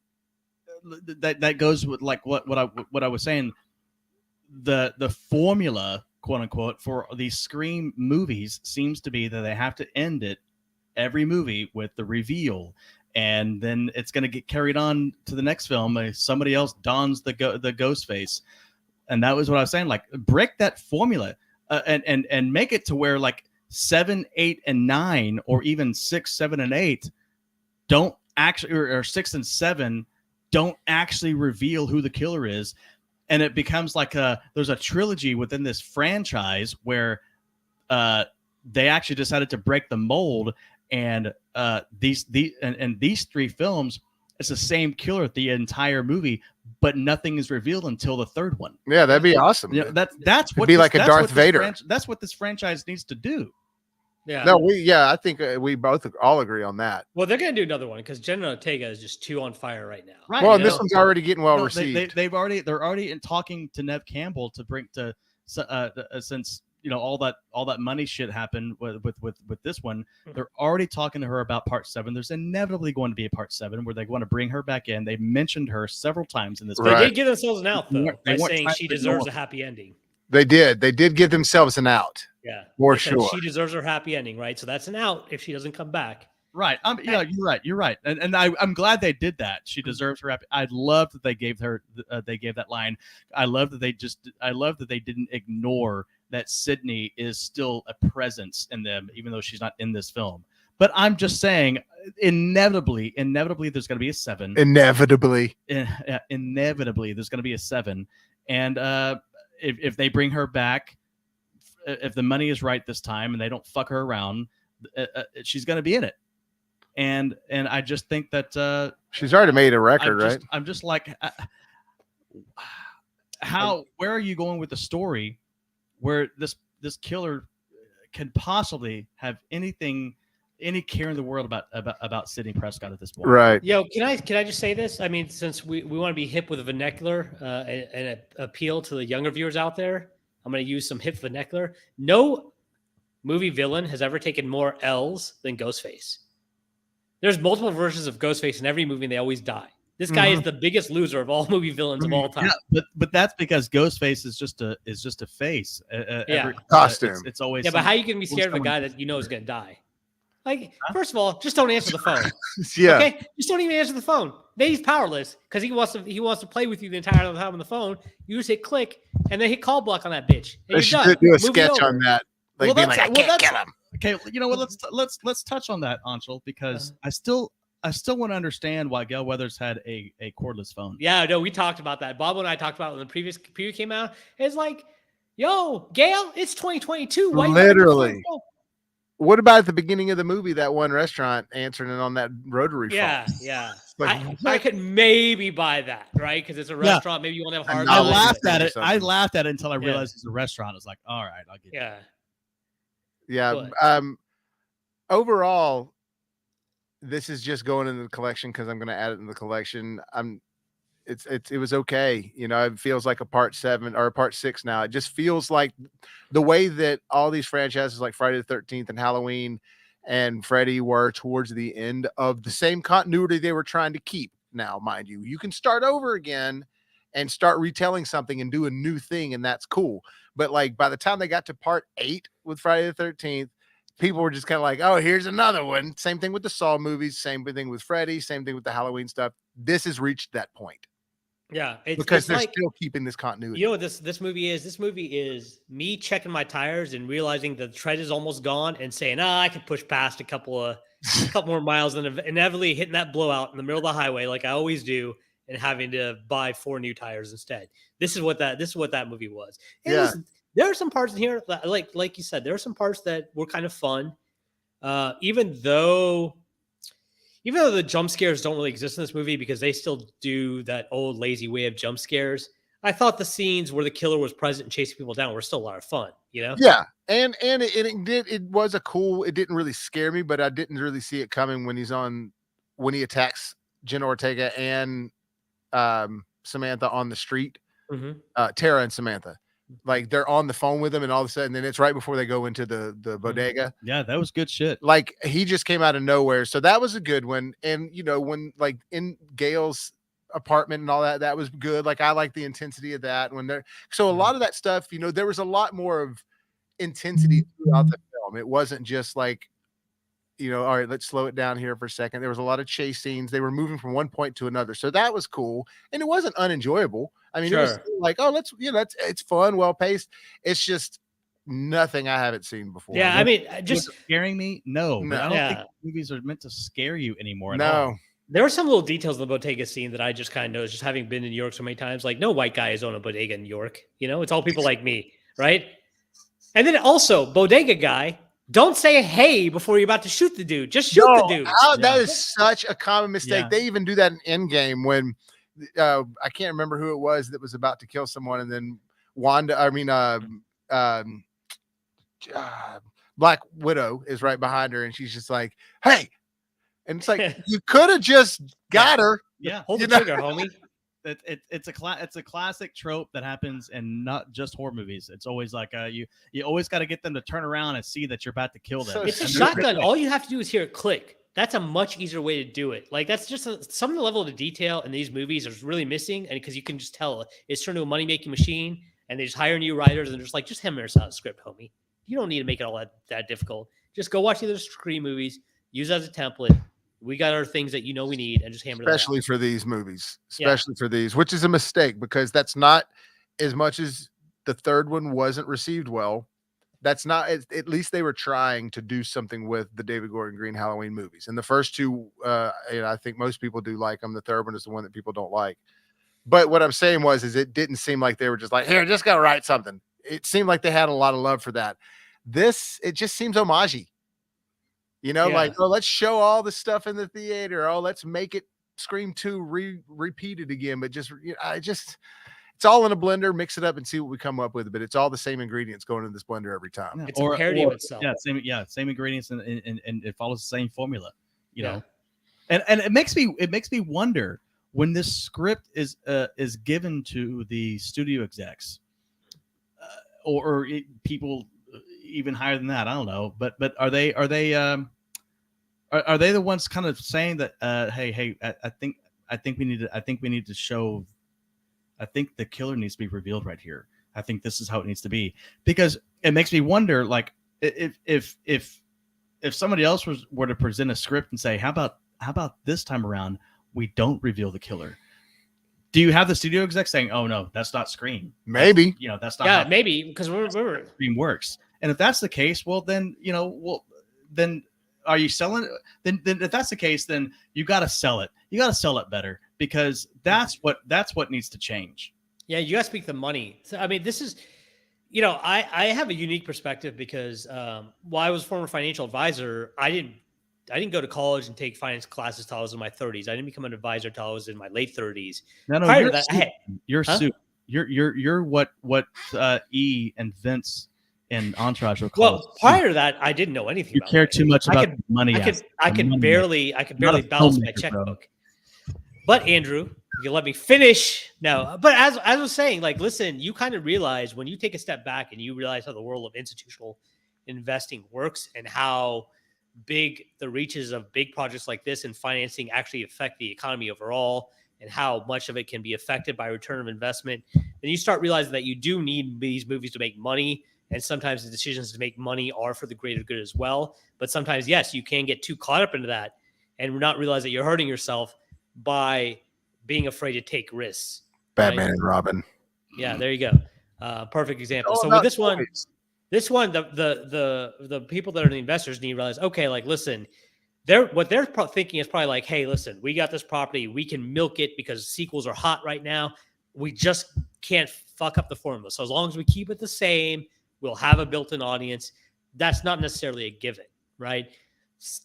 That goes with like what I was saying. The formula, quote unquote, for these Scream movies seems to be that they have to end it every movie with the reveal, and then it's going to get carried on to the next film. Somebody else dons the ghost face, and that was what I was saying. Like, break that formula, and make it to where like 7, 8, and 9, or even 6, 7, and 8 don't actually, or 6 and 7 don't actually reveal who the killer is. And it becomes like there's a trilogy within this franchise where they actually decided to break the mold, and these 3 films, it's the same killer the entire movie, but nothing is revealed until the 3rd one.
Yeah, that'd be awesome.
You know, that's what
be like a
that's
Darth
what
Vader.
That's what this franchise needs to do.
Yeah.
No, I think we both all agree on that.
Well, they're going to do another one because Jenna Ortega is just too on fire right now.
Right.
Well, and this one's already getting well received.
They're already in talking to Nev Campbell to bring to since all that money shit happened with this one. They're already talking to her about part 7. There's inevitably going to be a part 7 where they want to bring her back in. They mentioned her several times in this.
They did give themselves an out though
They
by
weren't
saying
trying
she
to
deserves
ignore
a happy ending.
They did give themselves an out.
Yeah,
for
they said
sure.
she deserves her happy ending, right? So that's an out if she doesn't come back.
Right. Yeah, you're right. And I'm glad they did that. She deserves her happy. I love that they gave her they gave that line. I love that they didn't ignore that Sydney is still a presence in them, even though she's not in this film. But I'm just saying, inevitably, there's going to be a 7.
Inevitably,
there's going to be a 7. And if they bring her back, if the money is right this time and they don't fuck her around, she's going to be in it. And I just think that
she's already made a record, right?
I'm just like, where are you going with the story where this killer can possibly have any care in the world about Sidney Prescott at this point?
Right.
Yo, can I just say this? I mean, since we want to be hip with a vernacular and appeal to the younger viewers out there, I'm going to use some hip vernacular. No movie villain has ever taken more L's than Ghostface. There's multiple versions of Ghostface in every movie, and they always die. This guy is the biggest loser of all movie villains of all time.
Yeah, but that's because Ghostface is just a face.
Costume.
It's always
but how you can be scared of a guy that you know is going to die? Like, first of all, just don't answer the phone.
Yeah.
Okay, just don't even answer the phone. Then he's powerless because he wants to play with you the entire time on the phone. You just hit click and then hit call block on that bitch. And
They should do a sketch on that. Like, being like, I can't kill him.
Okay, you know what? Let's touch on that, Anshul, because I still want to understand why Gail Weathers had a cordless phone.
Yeah, no, we talked about that. Bob and I talked about it when the previous computer came out. It's like, yo, Gail, it's 2022. Why
literally? What about at the beginning of the movie, that one restaurant answering it on that rotary phone?
Yeah.
Like,
I could maybe buy that, right? Because it's a restaurant. Maybe you want to have hard.
I laughed at it. I laughed at it until I realized it's a restaurant. It's like, all right, I'll get it.
Yeah. Overall, this is just going into the collection because I'm going to add it in the collection. It was okay. It feels like a part 7 or a part 6 now. It just feels like the way that all these franchises like Friday the 13th and Halloween and Freddy were towards the end of the same continuity they were trying to keep. Now, mind you, you can start over again and start retelling something and do a new thing, and that's cool. But like by the time they got to part 8 with Friday the 13th, people were just kind of like, oh, here's another one. Same thing with the Saw movies, same thing with Freddy, same thing with the Halloween stuff. this has reached that point
Yeah,
because
it's
they're
like,
still keeping this continuity.
you know what this movie is? This movie is me checking my tires and realizing the tread is almost gone and saying, I can push past a couple more miles and inevitably hitting that blowout in the middle of the highway like I always do and having to buy 4 new tires instead. This is what that movie was. And
Yeah.
listen, there are some parts in here that, like you said, there are some parts that were kind of fun. Even though the jump scares don't really exist in this movie because they still do that old lazy way of jump scares, I thought the scenes where the killer was present and chasing people down were still a lot of fun, you know?
Yeah. And it was a cool, it didn't really scare me, but I didn't really see it coming when he attacks Jenna Ortega and Samantha on the street.
Mm-hmm.
Tara and Samantha, like they're on the phone with him, and all of a sudden, then it's right before they go into the bodega.
Yeah, that was good shit.
Like he just came out of nowhere, so that was a good one. And when like in Gail's apartment and all that was good. Like I like the intensity of that when they're so a lot of that stuff. There was a lot more of intensity throughout the film. It wasn't just like, all right, let's slow it down here for a second. There was a lot of chase scenes. They were moving from one point to another. So that was cool. And it wasn't unenjoyable. I mean, It was like, oh, it's fun, well paced. It's just nothing I haven't seen before.
Yeah. I mean, just
scaring me. No, but I don't think movies are meant to scare you anymore. No.
There are some little details in the bodega scene that I just kind of noticed, just having been in New York so many times. Like, no white guy is on a bodega in New York. It's all people like me, right? And then also, bodega guy, don't say hey before you're about to shoot the dude. Just shoot the dude.
That is such a common mistake. They even do that in Endgame when I can't remember who it was that was about to kill someone, and then Black Widow is right behind her, and she's just like, "Hey," and it's like you could have just got her.
Yeah,
hold the trigger, homie.
It's a classic trope that happens in not just horror movies. It's always like you always got to get them to turn around and see that you're about to kill them.
It's a shotgun. All you have to do is hear it click. That's a much easier way to do it. Like that's just some of the level of detail in these movies is really missing, and because you can just tell it's turned to a money making machine, and they just hire new writers and they're just like, just hammer us out a script, homie. You don't need to make it all that difficult. Just go watch the other Scream movies. Use it as a template. We got our things that we need, and just hammer them out.
Especially for these movies, for these, which is a mistake because that's not as much as the third one wasn't received well. That's not, at least they were trying to do something with the David Gordon Green Halloween movies. And the first two, I think most people do like them. The third one is the one that people don't like. But what I'm saying is it didn't seem like they were just like, here, just go write something. It seemed like they had a lot of love for that. It just seems homage-y. Like, oh, let's show all the stuff in the theater. Oh, let's make it Scream 2 repeated again. But it's all in a blender, mix it up and see what we come up with. But it's all the same ingredients going in this blender every time.
It's a parody of itself.
Same ingredients and it follows the same formula, know. And it makes me wonder when this script is given to the studio execs or people even higher than that. I don't know, but are they the ones kind of saying that hey, I think we need to show, I think the killer needs to be revealed right here. I think this is how it needs to be, because it makes me wonder, like if somebody else were to present a script and say, how about this time around we don't reveal the killer? Do you have the studio exec saying, "Oh no, that's not Scream"?
Maybe.
That's not.
Yeah, maybe because we're
Scream works. And if that's the case, well, then then are you selling it? Then if that's the case, then you got to sell it. You got to sell it better, because that's what needs to change.
Yeah, you got to speak the money. So, I mean, this is, I have a unique perspective because while I was a former financial advisor, I didn't go to college and take finance classes till I was in my 30s. I didn't become an advisor till I was in my late 30s.
No, you're you're what E and Vince and Entourage will call.
Well, prior to that, I didn't know anything.
You care too much about money.
I could barely balance my checkbook. But Andrew, you let me finish. No, but as I was saying, like, listen, you kind of realize when you take a step back and you realize how the world of institutional investing works and how big the reaches of big projects like this and financing actually affect the economy overall, and how much of it can be affected by return of investment, then you start realizing that you do need these movies to make money. And sometimes the decisions to make money are for the greater good as well. But sometimes, yes, you can get too caught up into that and not realize that you're hurting yourself by being afraid to take risks.
Batman
right?
and Robin.
Yeah, there you go. Perfect example.
All
So with
about
this one,
toys.
the people that are the investors need to realize, okay, like listen, what they're thinking is probably like, hey, listen, we got this property, we can milk it because sequels are hot right now. We just can't fuck up the formula. So as long as we keep it the same, we'll have a built-in audience. That's not necessarily a given, right?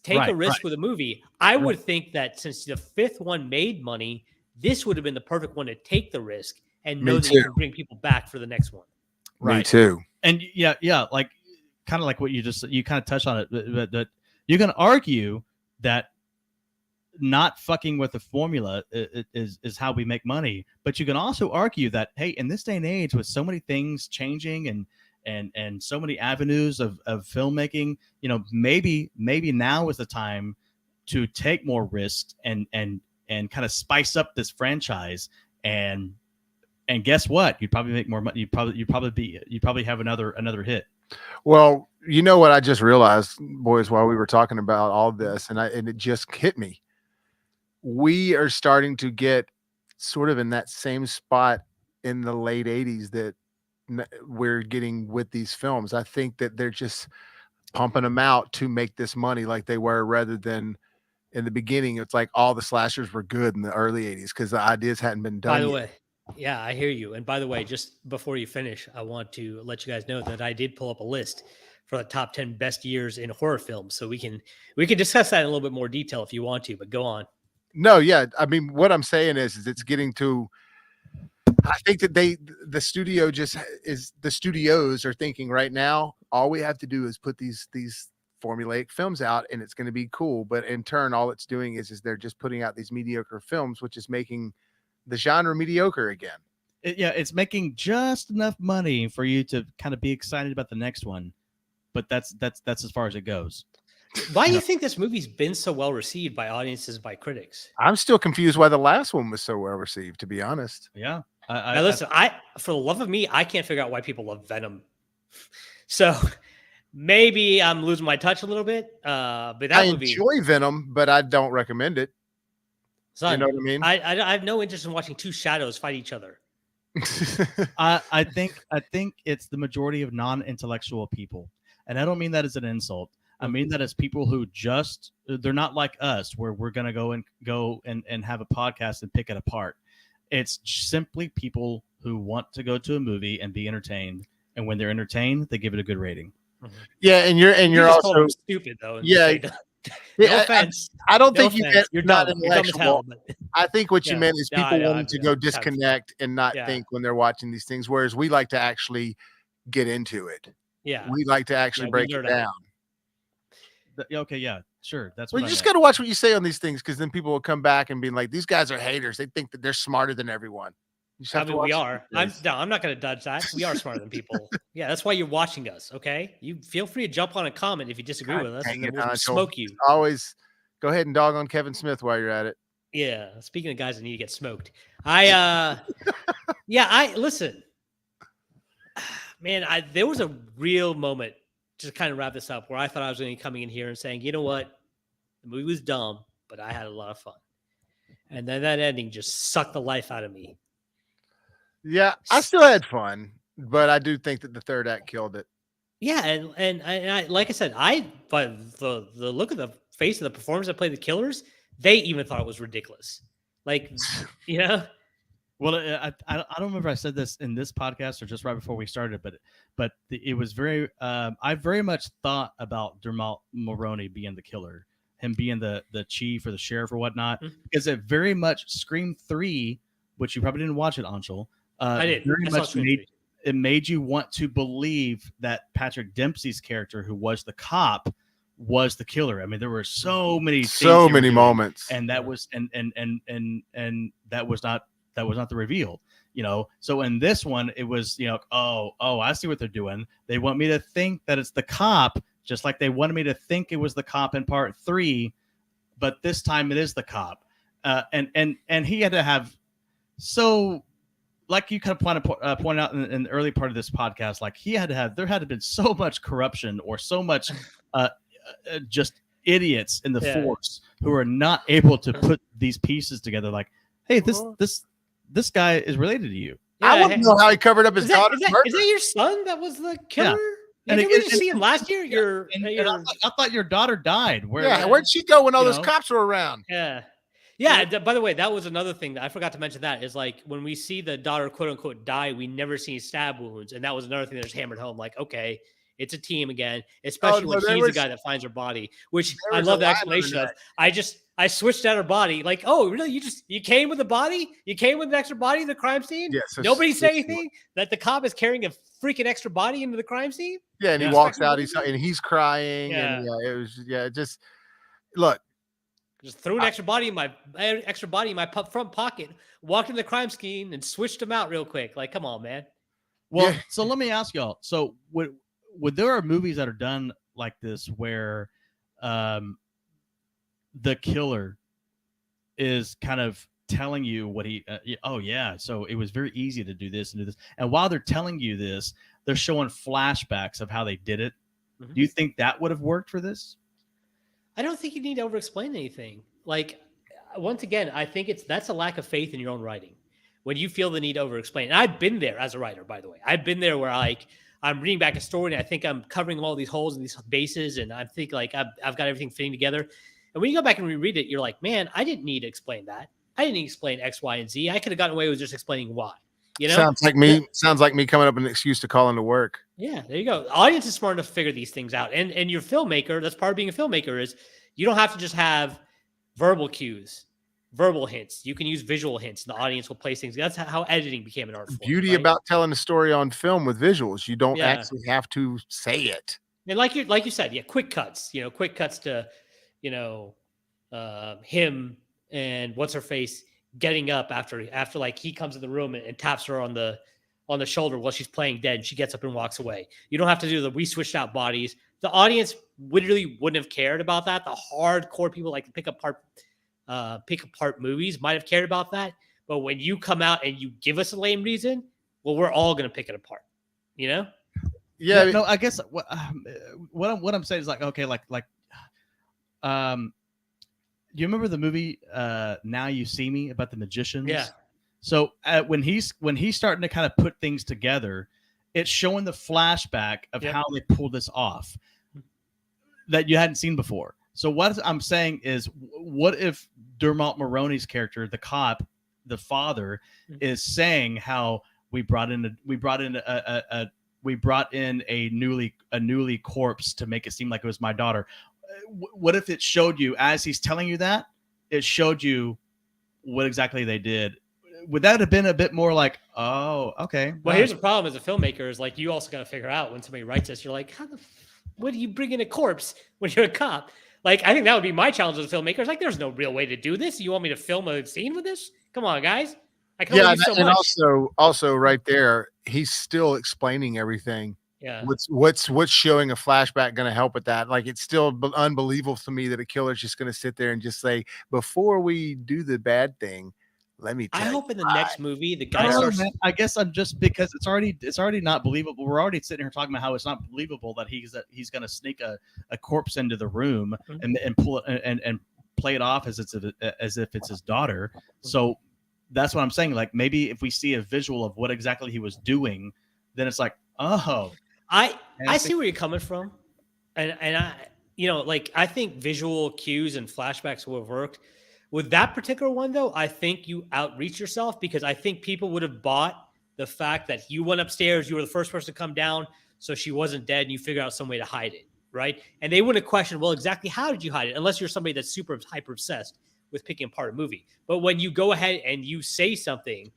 Take a risk with a movie. I would think that since the fifth one made money, this would have been the perfect one to take the risk and know that you can bring people back for the next one.
Me too.
And yeah, like kind of like what you kind of touched on it, but you can argue that not fucking with the formula is how we make money. But you can also argue that, hey, in this day and age, with so many things changing and so many avenues of filmmaking, maybe now is the time to take more risks and kind of spice up this franchise. And guess what? You'd probably make more money. You'd probably have another hit.
Well, you know what I just realized, boys, while we were talking about all this, and it just hit me. We are starting to get sort of in that same spot in the late 80s that we're getting with these films. I think that they're just pumping them out to make this money like they were, rather than in the beginning. It's like all the slashers were good in the early 80s because the ideas hadn't been done.
By the way, yeah, I hear you. And by the way, just before you finish, I want to let you guys know that I did pull up a list for the top 10 best years in horror films. So we can discuss that in a little bit more detail if you want to, but go on.
No, yeah. I mean, what I'm saying is it's getting to, I think that the studios are thinking right now, all we have to do is put these formulaic films out and it's going to be cool. But in turn, all it's doing is they're just putting out these mediocre films, which is making the genre mediocre again.
It's making just enough money for you to kind of be excited about the next one. But that's as far as it goes.
Why do you think this movie's been so well received by audiences, by critics?
I'm still confused why the last one was so well received, to be honest.
Yeah.
Now listen, for the love of me, I can't figure out why people love Venom. So maybe I'm losing my touch a little bit. But that
I enjoy Venom, but I don't recommend it.
Son,
you know what I mean?
I have no interest in watching two shadows fight each other.
I think it's the majority of non-intellectual people, and I don't mean that as an insult. I mean that as people who they're not like us, where we're gonna go and have a podcast and pick it apart. It's simply people who want to go to a movie and be entertained, and when they're entertained, they give it a good rating.
Yeah, and you're also
stupid though.
Yeah.
No offense.
I don't think you're not intellectual.
Hell, but...
I think what you meant is people wanting to go disconnect and not think when they're watching these things, whereas we like to actually get into it.
Yeah.
We like to actually break it down.
Okay, yeah, sure. That's
you just got to watch what you say on these things, because then people will come back and be like, these guys are haters. They think that they're smarter than everyone.
We are. I'm not going to dodge that. We are smarter than people. Yeah, that's why you're watching us. Okay, you feel free to jump on a comment if you disagree with us, and then we'll smoke you.
Always go ahead and dog on Kevin Smith while you're at it.
Yeah. Speaking of guys that need to get smoked, listen, man. There was a real moment, just to kind of wrap this up, where I thought I was going to be coming in here and saying, you know what, the movie was dumb, but I had a lot of fun, and then that ending just sucked the life out of me.
Yeah, I still had fun, but I do think that the third act killed it.
Yeah, and I like I said, but the look of the face of the performers that played the killers, they even thought it was ridiculous. Like, you know.
Well, I don't remember if I said this in this podcast or just right before we started, but it was very. I very much thought about Dermot Mulroney being the killer, him being the chief or the sheriff or whatnot, because it very much Scream 3, which you probably didn't watch it, Anshul.
I did.
Very much made you want to believe that Patrick Dempsey's character, who was the cop, was the killer. I mean, there were so many
moments,
and that was and that was not the reveal. So in this one, it was oh, I see what they're doing. They want me to think that it's the cop, just like they wanted me to think it was the cop in part 3, but this time it is the cop. And he had to have like you kind of pointed out in the early part of this podcast, like there had to have been so much corruption or so much just idiots in the force who are not able to put these pieces together. Like, hey, this guy is related to you.
I want to know how he covered up his daughter's murder.
Is that your son that was the killer?
Yeah.
And did we just see him last year?
And I thought your daughter died.
Where'd she go when all those cops were around?
Yeah. By the way, that was another thing that I forgot to mention. That is like when we see the daughter quote unquote die, we never see stab wounds, and that was another thing that just hammered home. Like, okay, it's a team again, especially when he's the guy that finds her body. Which I love the explanation of. I switched out her body. Like, oh, really? You came with the body? You came with an extra body to the crime scene?
Yes.
Nobody say anything that the cop is carrying a freaking extra body into the crime scene?
Yeah, and he walks out. He's crying.
Yeah.
And it was just look.
Just threw an extra body in my front pocket, walked into the crime scene, and switched him out real quick. Like, come on, man.
Well, so let me ask y'all. So would there are movies that are done like this where the killer is kind of telling you what he so it was very easy to do this and do this, and while they're telling you this, they're showing flashbacks of how they did it. Do you think that would have worked for this?
I don't think you need to over explain anything. Like, once again, I think that's a lack of faith in your own writing when you feel the need to over explain. And I've been there as a writer, by the way. I've been there where I'm reading back a story and I think I'm covering all these holes and these bases, and I think like I've got everything fitting together. And when you go back and reread it, you're like, man, I didn't need to explain that. I didn't need to explain X, Y, and Z. I could have gotten away with just explaining Y. You know? Sounds like
me coming up with an excuse to call into work.
Yeah, there you go. The audience is smart enough to figure these things out. And your filmmaker, that's part of being a filmmaker, is you don't have to just have verbal cues, verbal hints. You can use visual hints, and the audience will place things. That's how editing became an art form.
Beauty about telling a story on film with visuals. You don't actually have to say it.
And like you said, quick cuts. Quick cuts to, him and what's her face getting up after like he comes in the room and taps her on the shoulder while she's playing dead, and she gets up and walks away. You don't have to do we switched out bodies. The audience literally wouldn't have cared about that. The hardcore people like to pick apart movies might have cared about that. But when you come out and you give us a lame reason, well, we're all going to pick it apart.
Yeah.
No, I guess what I'm saying is like, okay, you remember the movie Now You See Me about the magicians?
Yeah.
So when he's starting to kind of put things together, it's showing the flashback of how they pulled this off that you hadn't seen before. So what I'm saying is, what if Dermot Mulroney's character, the cop, the father, is saying how we brought in a newly corpse to make it seem like it was my daughter. What if it showed you, as he's telling you that, it showed you what exactly they did? Would that have been a bit more like, oh, okay.
Well, here's the problem as a filmmaker is like, you also got to figure out when somebody writes this, you're like, what do you bring in a corpse when you're a cop? Like, I think that would be my challenge as a filmmaker. It's like, there's no real way to do this. You want me to film a scene with this? Come on, guys. I can only do so much.
Also right there, he's still explaining everything.
Yeah.
What's showing a flashback going to help with that? Like, it's still unbelievable to me that a killer's just going to sit there and just say, before we do the bad thing, let me tell you.
I hope in the next movie the guy
starts. I guess I'm just, because it's already not believable. We're already sitting here talking about how it's not believable that he's going to sneak a corpse into the room and pull it and play it off as if it's his daughter. So that's what I'm saying. Like, maybe if we see a visual of what exactly he was doing, then it's like, oh.
I see where you're coming from, and I think visual cues and flashbacks would have worked. With that particular one, though, I think you outreach yourself, because I think people would have bought the fact that you went upstairs, you were the first person to come down, so she wasn't dead, and you figure out some way to hide it, right? And they wouldn't question, well, exactly how did you hide it, unless you're somebody that's super hyper obsessed with picking apart a movie. But when you go ahead and you say something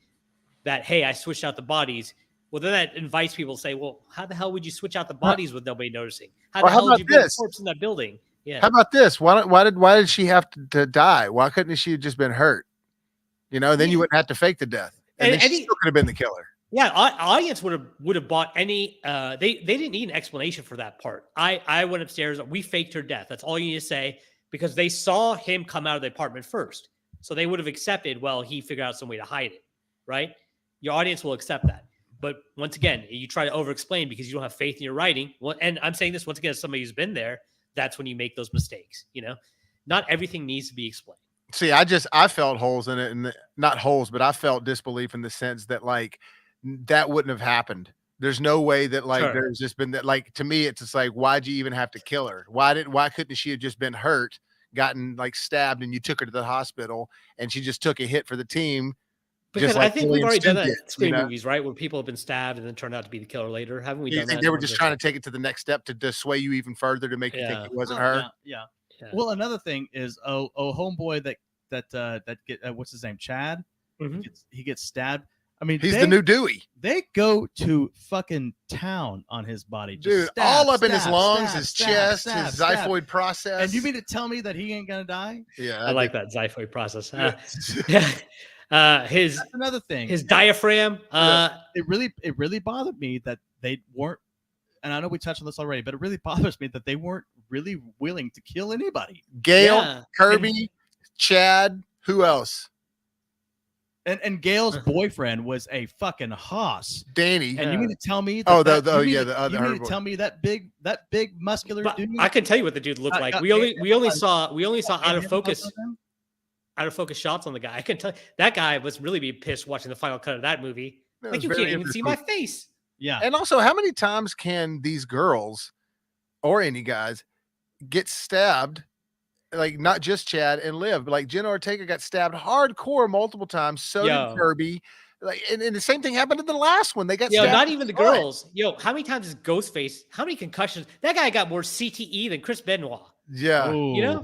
that, hey, I switched out the bodies, well, then that invites people to say, well, how the hell would you switch out the bodies with nobody noticing? How the hell did you put a corpse in that building? Yeah.
How about this? Why did she have to die? Why couldn't she have just been hurt? Then you wouldn't have to fake the death. And then she still could have been the killer.
Yeah, audience would have bought any. They didn't need an explanation for that part. I went upstairs. We faked her death. That's all you need to say, because they saw him come out of the apartment first, so they would have accepted. Well, he figured out some way to hide it, right? Your audience will accept that. But once again, you try to over-explain because you don't have faith in your writing. Well, and I'm saying this once again as somebody who's been there. That's when you make those mistakes. Not everything needs to be explained.
See, I felt holes in it, and not holes, but I felt disbelief in the sense that like that wouldn't have happened. There's no way that like
Sure.
there's just been that like to me it's just like why'd you even have to kill her? Why couldn't she have just been hurt, gotten like stabbed, and you took her to the hospital and she just took a hit for the team,
Because
just
I
like
think
Billy
we've
and
already
Stu
done that
did,
in Scream
you know?
movies, right? Where people have been stabbed and then turned out to be the killer later. Haven't we
You
done
think
that?
they were
in
just
ones
trying to take it to the next step to sway you even further to make you think
Yeah.
it wasn't
Oh,
her?
yeah, yeah.
Yeah.
Well, another thing is, homeboy that get what's his name, Chad.
Mhm.
He gets stabbed. I mean,
He's the new Dewey.
They go to fucking town on his body, just
Dude,
stab,
all up in his
stab,
lungs,
stab,
his
stab,
chest,
stab,
his
stab.
xiphoid process.
And you mean to tell me that he ain't gonna die?
Yeah,
I like that xiphoid process.
Yeah.
His
That's another thing.
his diaphragm.
It really bothered me that they weren't. And I know we touched on this already, but it really bothers me that they weren't really willing to kill anybody.
Gail,
Yeah.
Kirby, Chad, who else?
And Gail's boyfriend was a fucking hoss.
Danny.
And you mean to tell me?
Oh,
that
the
you
other
mean to
boy.
tell me that big muscular
But
dude?
I can tell you what the dude looked like. We only saw out of focus shots on the guy. I can tell that guy was really be pissed watching the final cut of that movie.
That
Like
was
you
very
can't even see my
interesting.
face.
Yeah.
And also, how many times can these girls or any guys get stabbed? Like not just Chad and live, but like Jenna Ortega got stabbed hardcore multiple times. So
Yo.
did Kirby. Like, and the same thing happened in the last one. They got
Yo,
stabbed.
not
in
even the
front.
girls. Yo, how many times is Ghostface? How many concussions? That guy got more CTE than Chris Benoit.
Yeah.
You know?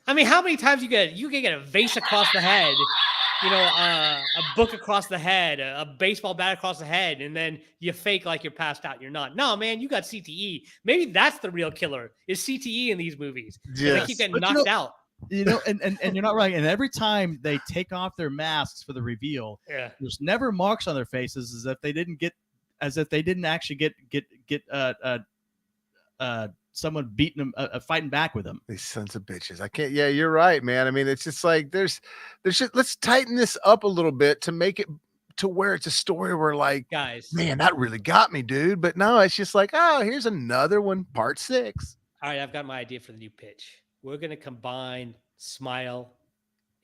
I mean, how many times you can get a vase across the head, you know, a book across the head, a baseball bat across the head, and then you fake like you're passed out. You're not. No, man, you got CTE. Maybe that's the real killer is CTE in these movies.
Yes.
They keep getting
But
knocked out.
You know, and you're not right. And every time they take off their masks for the reveal,
Yeah.
there's never marks on their faces as if they didn't actually get someone beating them, fighting back with them.
These sons of bitches. I can't. Yeah, you're right, man. I mean, it's just like there's just let's tighten this up a little bit to make it to where it's a story where like,
Guys.
man, that really got me, dude. But no, it's just like, oh, here's another one, part 6.
All right, I've got my idea for the new pitch. We're going to combine Smile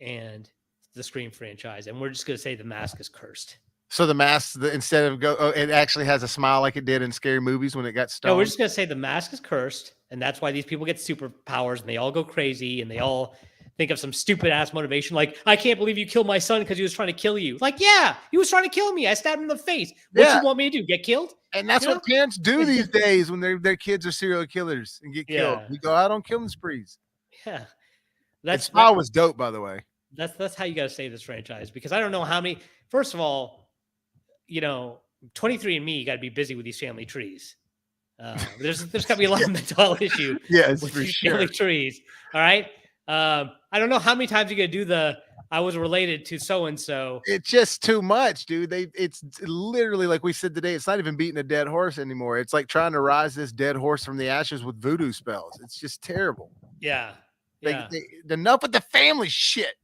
and the Scream franchise, and we're just going to say the mask is cursed.
So the mask, instead of it actually has a smile like it did in scary movies when it got stoned.
No, we're just going to say the mask is cursed, and that's why these people get superpowers, and they all go crazy, and they all think of some stupid ass motivation like, I can't believe you killed my son because he was trying to kill you. Like, yeah, he was trying to kill me. I stabbed him in the face. What
Yeah.
you want me to do? Get killed?
And that's
You
what parents do these days when their kids are serial killers and get killed.
Yeah.
You go out on killing sprees.
Yeah.
That smile was dope, by the way.
That's how you got to save this franchise, because I don't know how many. First of all, you know, 23andMe, you got to be busy with these family trees. There's got to be a lot of mental health issue
Yes,
with
for
these
sure.
family trees. All right. I don't know how many times you're gonna do I was related to so and so.
It's just too much, dude. It's literally like we said today. It's not even beating a dead horse anymore. It's like trying to rise this dead horse from the ashes with voodoo spells. It's just terrible.
Yeah. Yeah.
Enough with the family shit.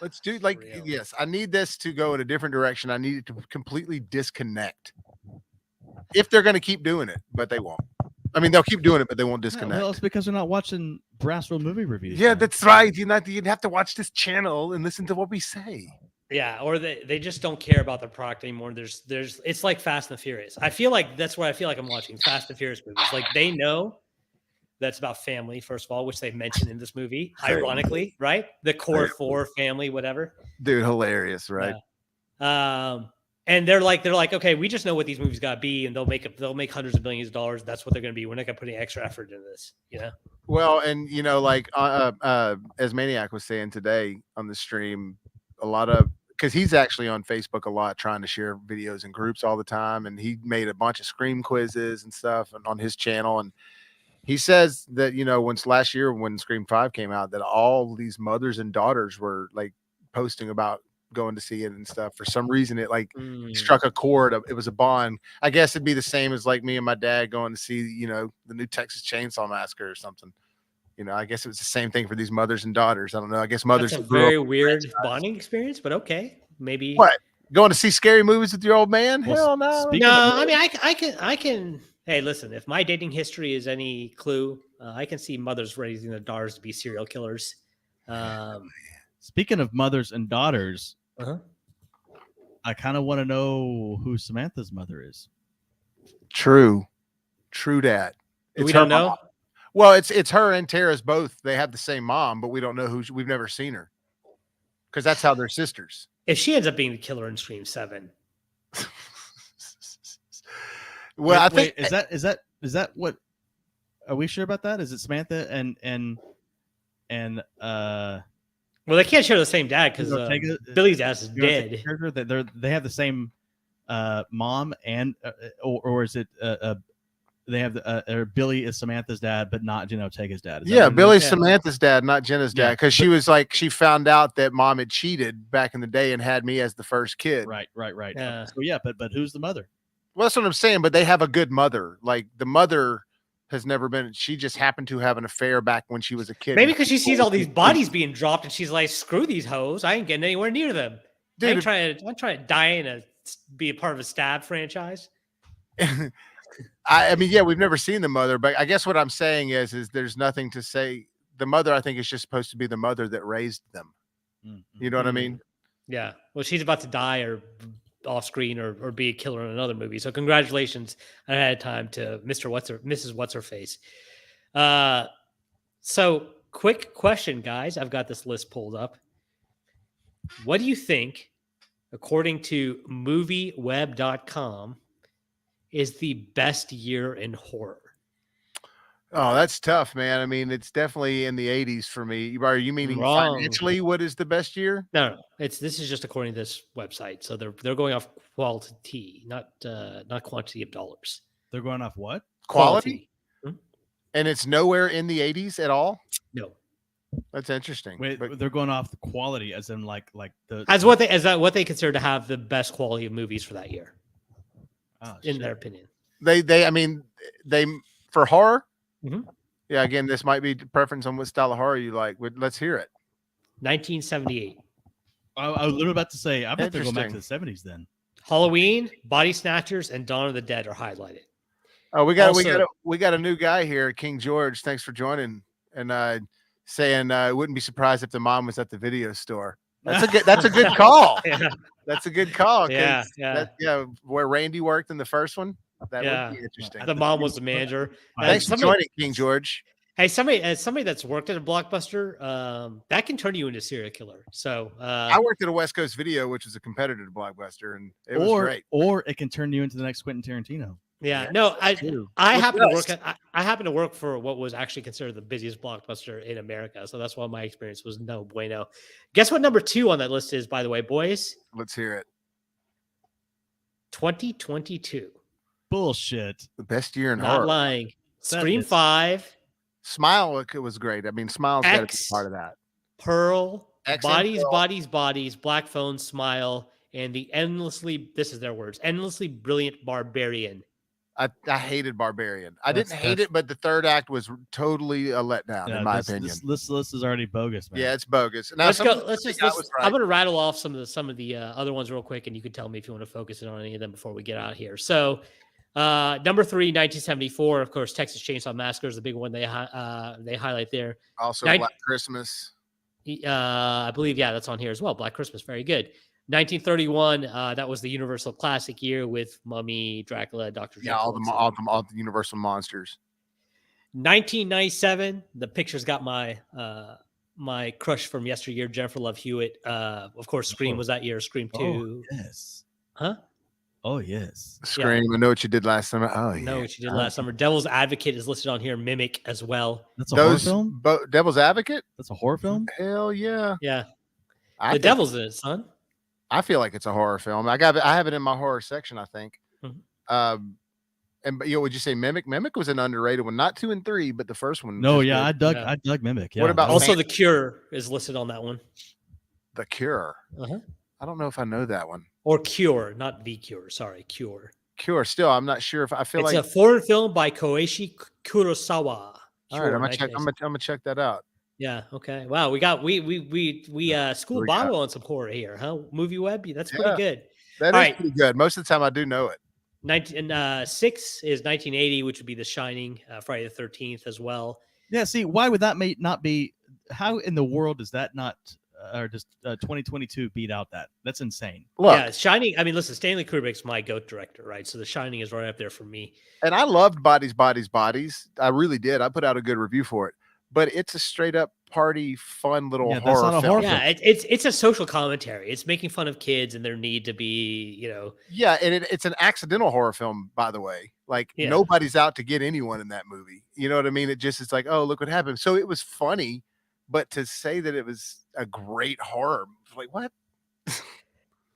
Let's do like
real.
yes. I need this to go in a different direction. I need it to completely disconnect. If they're going to keep doing it, but they won't. I mean, they'll keep doing it, but they won't disconnect.
Well, it's because they're not watching BrassReel movie reviews.
Yeah,
man.
that's right. You'd have to watch this channel and listen to what we say.
Yeah, or they just don't care about the product anymore. There's it's like Fast and the Furious. I feel like that's what I feel like I'm watching, Fast and Furious movies. Like they know that's about family, first of all, which they mentioned in this movie, ironically, right? The core 4 family, whatever.
Dude, hilarious, right?
Yeah. And they're like, okay, we just know what these movies gotta be, and they'll make hundreds of millions of dollars. That's what they're gonna be. We're not gonna put any extra effort into this, you know?
Well, and you know, like as Maniac was saying today on the stream, a lot of because he's actually on Facebook a lot trying to share videos in groups all the time, and he made a bunch of Scream quizzes and stuff on his channel. And he says that, you know, once last year when Scream 5 came out, that all these mothers and daughters were like posting about going to see it and stuff. For some reason, it like struck a chord. It was a bond. I guess it'd be the same as like me and my dad going to see, you know, the new Texas Chainsaw Massacre or something. You know, I guess it was the same thing for these mothers and daughters. I don't know. I guess mothers.
That's a very weird bonding experience, but okay, maybe.
What? Going to see scary movies with your old man? Hell no.
No, I mean, I can Hey, listen, if my dating history is any clue, I can see mothers raising their daughters to be serial killers.
Speaking of mothers and daughters,
Uh-huh.
I kind of want to know who Samantha's mother is.
True that.
We
her
don't know.
mom. Well, it's her and Tara's both. They have the same mom, but we don't know who. We've never seen her because that's how they're sisters.
If she ends up being the killer in Scream 7,
Well, I think
is that what? Are we sure about that? Is it Samantha and
well, they can't share the same dad because
Ortega-
Billy's ass is
you know,
dead.
character that they have the same mom and or is it they have or Billy is Samantha's dad but not Jenna Ortega's dad? Is that
yeah,
what it is?
Billy's
Yeah.
Samantha's dad, not Jenna's dad,
Yeah,
because she was like she found out that mom had cheated back in the day and had me as the first kid.
Right.
Yeah.
So yeah, but who's the mother?
Well, that's what I'm saying. But they have a good mother. Like the mother has never been. She just happened to have an affair back when she was a kid.
Maybe because she sees all these bodies being dropped and she's like, screw these hoes. I ain't getting anywhere near them.
Dude,
I'm trying to die and be a part of a stab franchise.
I mean, yeah, we've never seen the mother, but I guess what I'm saying is there's nothing to say. The mother, I think, is just supposed to be the mother that raised them.
Mm-hmm.
You know what I mean?
Yeah. Well, she's about to die or off screen or be a killer in another movie. So congratulations ahead of time to Mrs. What's Her Face. So quick question, guys. I've got this list pulled up. What do you think, according to movieweb.com, is the best year in horror?
Oh, that's tough, man. I mean, it's definitely in the 80s for me. Are you meaning
Wrong.
financially? What is the best year?
No. This is just according to this website. So they're going off quality, not quantity of dollars.
They're going off what?
Quality? And it's nowhere in the 80s at all?
No.
That's interesting.
Wait,
But
they're going off the quality, as in like the
As what they consider to have the best quality of movies for that year, in their opinion.
I mean, for horror.
Mhm.
Yeah, again, this might be preference on what style of horror you like. Let's hear it.
1978.
I was literally about to say I bet they're going back to the
Interesting.
70s then.
Halloween, Body Snatchers, and Dawn of the Dead are highlighted.
Oh, we got a new guy here, King George. Thanks for joining and saying wouldn't be surprised if the mom was at the video store. That's a good call.
Yeah.
That's a good call.
Yeah.
Where Randy worked in the first one. That
Yeah.
would be interesting.
The mom was the manager.
Thanks for joining, King George.
Hey, somebody that's worked at a Blockbuster, that can turn you into a serial killer. So
I worked at a West Coast Video, which was a competitor to Blockbuster, and it was great.
Or it can turn you into the next Quentin Tarantino.
yeah, no, I happen to work for what was actually considered the busiest Blockbuster in America. So that's why my experience was no bueno. Guess what number 2 on that list is, by the way, boys?
Let's hear it.
2022.
Bullshit.
The best year in
Not
horror.
lying.
That
Scream
is-
5,
Smile, it was great. I mean, Smile's got to be
X.
part of that.
Pearl,
X and
Bodies,
Pearl.
Bodies, Bodies, Black Phone, Smile, and the this is their words, endlessly brilliant Barbarian.
I hated Barbarian. I didn't hate it, but the third act was totally a letdown, in my opinion.
This list is already bogus, man.
Yeah, it's bogus. Now,
Let's
some
go.
of the
Let's
things
just.
I was right.
I'm going to rattle off some of the other ones real quick, and you can tell me if you want to focus in on any of them before we get out of here. So, number 3, 1974, of course, Texas Chainsaw Massacre is the big one they highlight there.
Also,
Nin-
Black Christmas.
I believe, yeah, that's on here as well. Black Christmas, very good. 1931, that was the Universal Classic year with Mummy, Dracula, Dr.
Yeah, all the Universal monsters.
1997, the picture's got my my crush from yesteryear, Jennifer Love Hewitt. Of course, Scream was that year. Scream 2.
Oh, yes.
Huh?
Oh, yes.
Scream. I know what you did last summer. Oh, yeah.
No, what you did last summer. Devil's Advocate is listed on here. Mimic as well.
That's a horror film?
Devil's Advocate?
That's a horror film?
Hell yeah.
Yeah.
The
Devil's in it, son.
I feel like it's a horror film. I have it in my horror section, I think.
Mhm.
Would you say Mimic? Mimic was an underrated one, not 2 and 3, but the first one.
No,
was
yeah,
good.
I dug Mimic. Yeah.
What about
Also, The Cure is listed on that one.
The Cure?
Uh-huh.
I don't know if I know that one.
Or Cure, not The Cure. Sorry, Cure.
Cure. Still, I'm not sure if I feel
It's
like
a foreign film by Koichi Kurosawa.
all right, I'm gonna check that out.
Yeah. Okay. Wow. We school Bono on some horror here, huh? Movie Web. That's pretty
Yeah.
good.
That
All
is
right.
pretty good. Most of the time, I do know it.
6 is 1980, which would be The Shining, Friday the 13th as well.
Yeah. See, why would that not be? How in the world does that not, or does 2022 beat out that? That's insane.
Look,
Yeah, Shining. I mean, listen, Stanley Kubrick's my GOAT director, right? So The Shining is right up there for me.
and I loved Bodies, Bodies, Bodies. I really did. I put out a good review for it, but it's a straight up party, fun little
Yeah, that's
horror
not a
film.
horror
Yeah, it's a social commentary. It's making fun of kids and their need to be,
Yeah, and it's an accidental horror film, by the way. Like
Yeah.
nobody's out to get anyone in that movie. You know what I mean? It's like, oh, look what happened. So it was funny, but to say that it was a great horror, like what?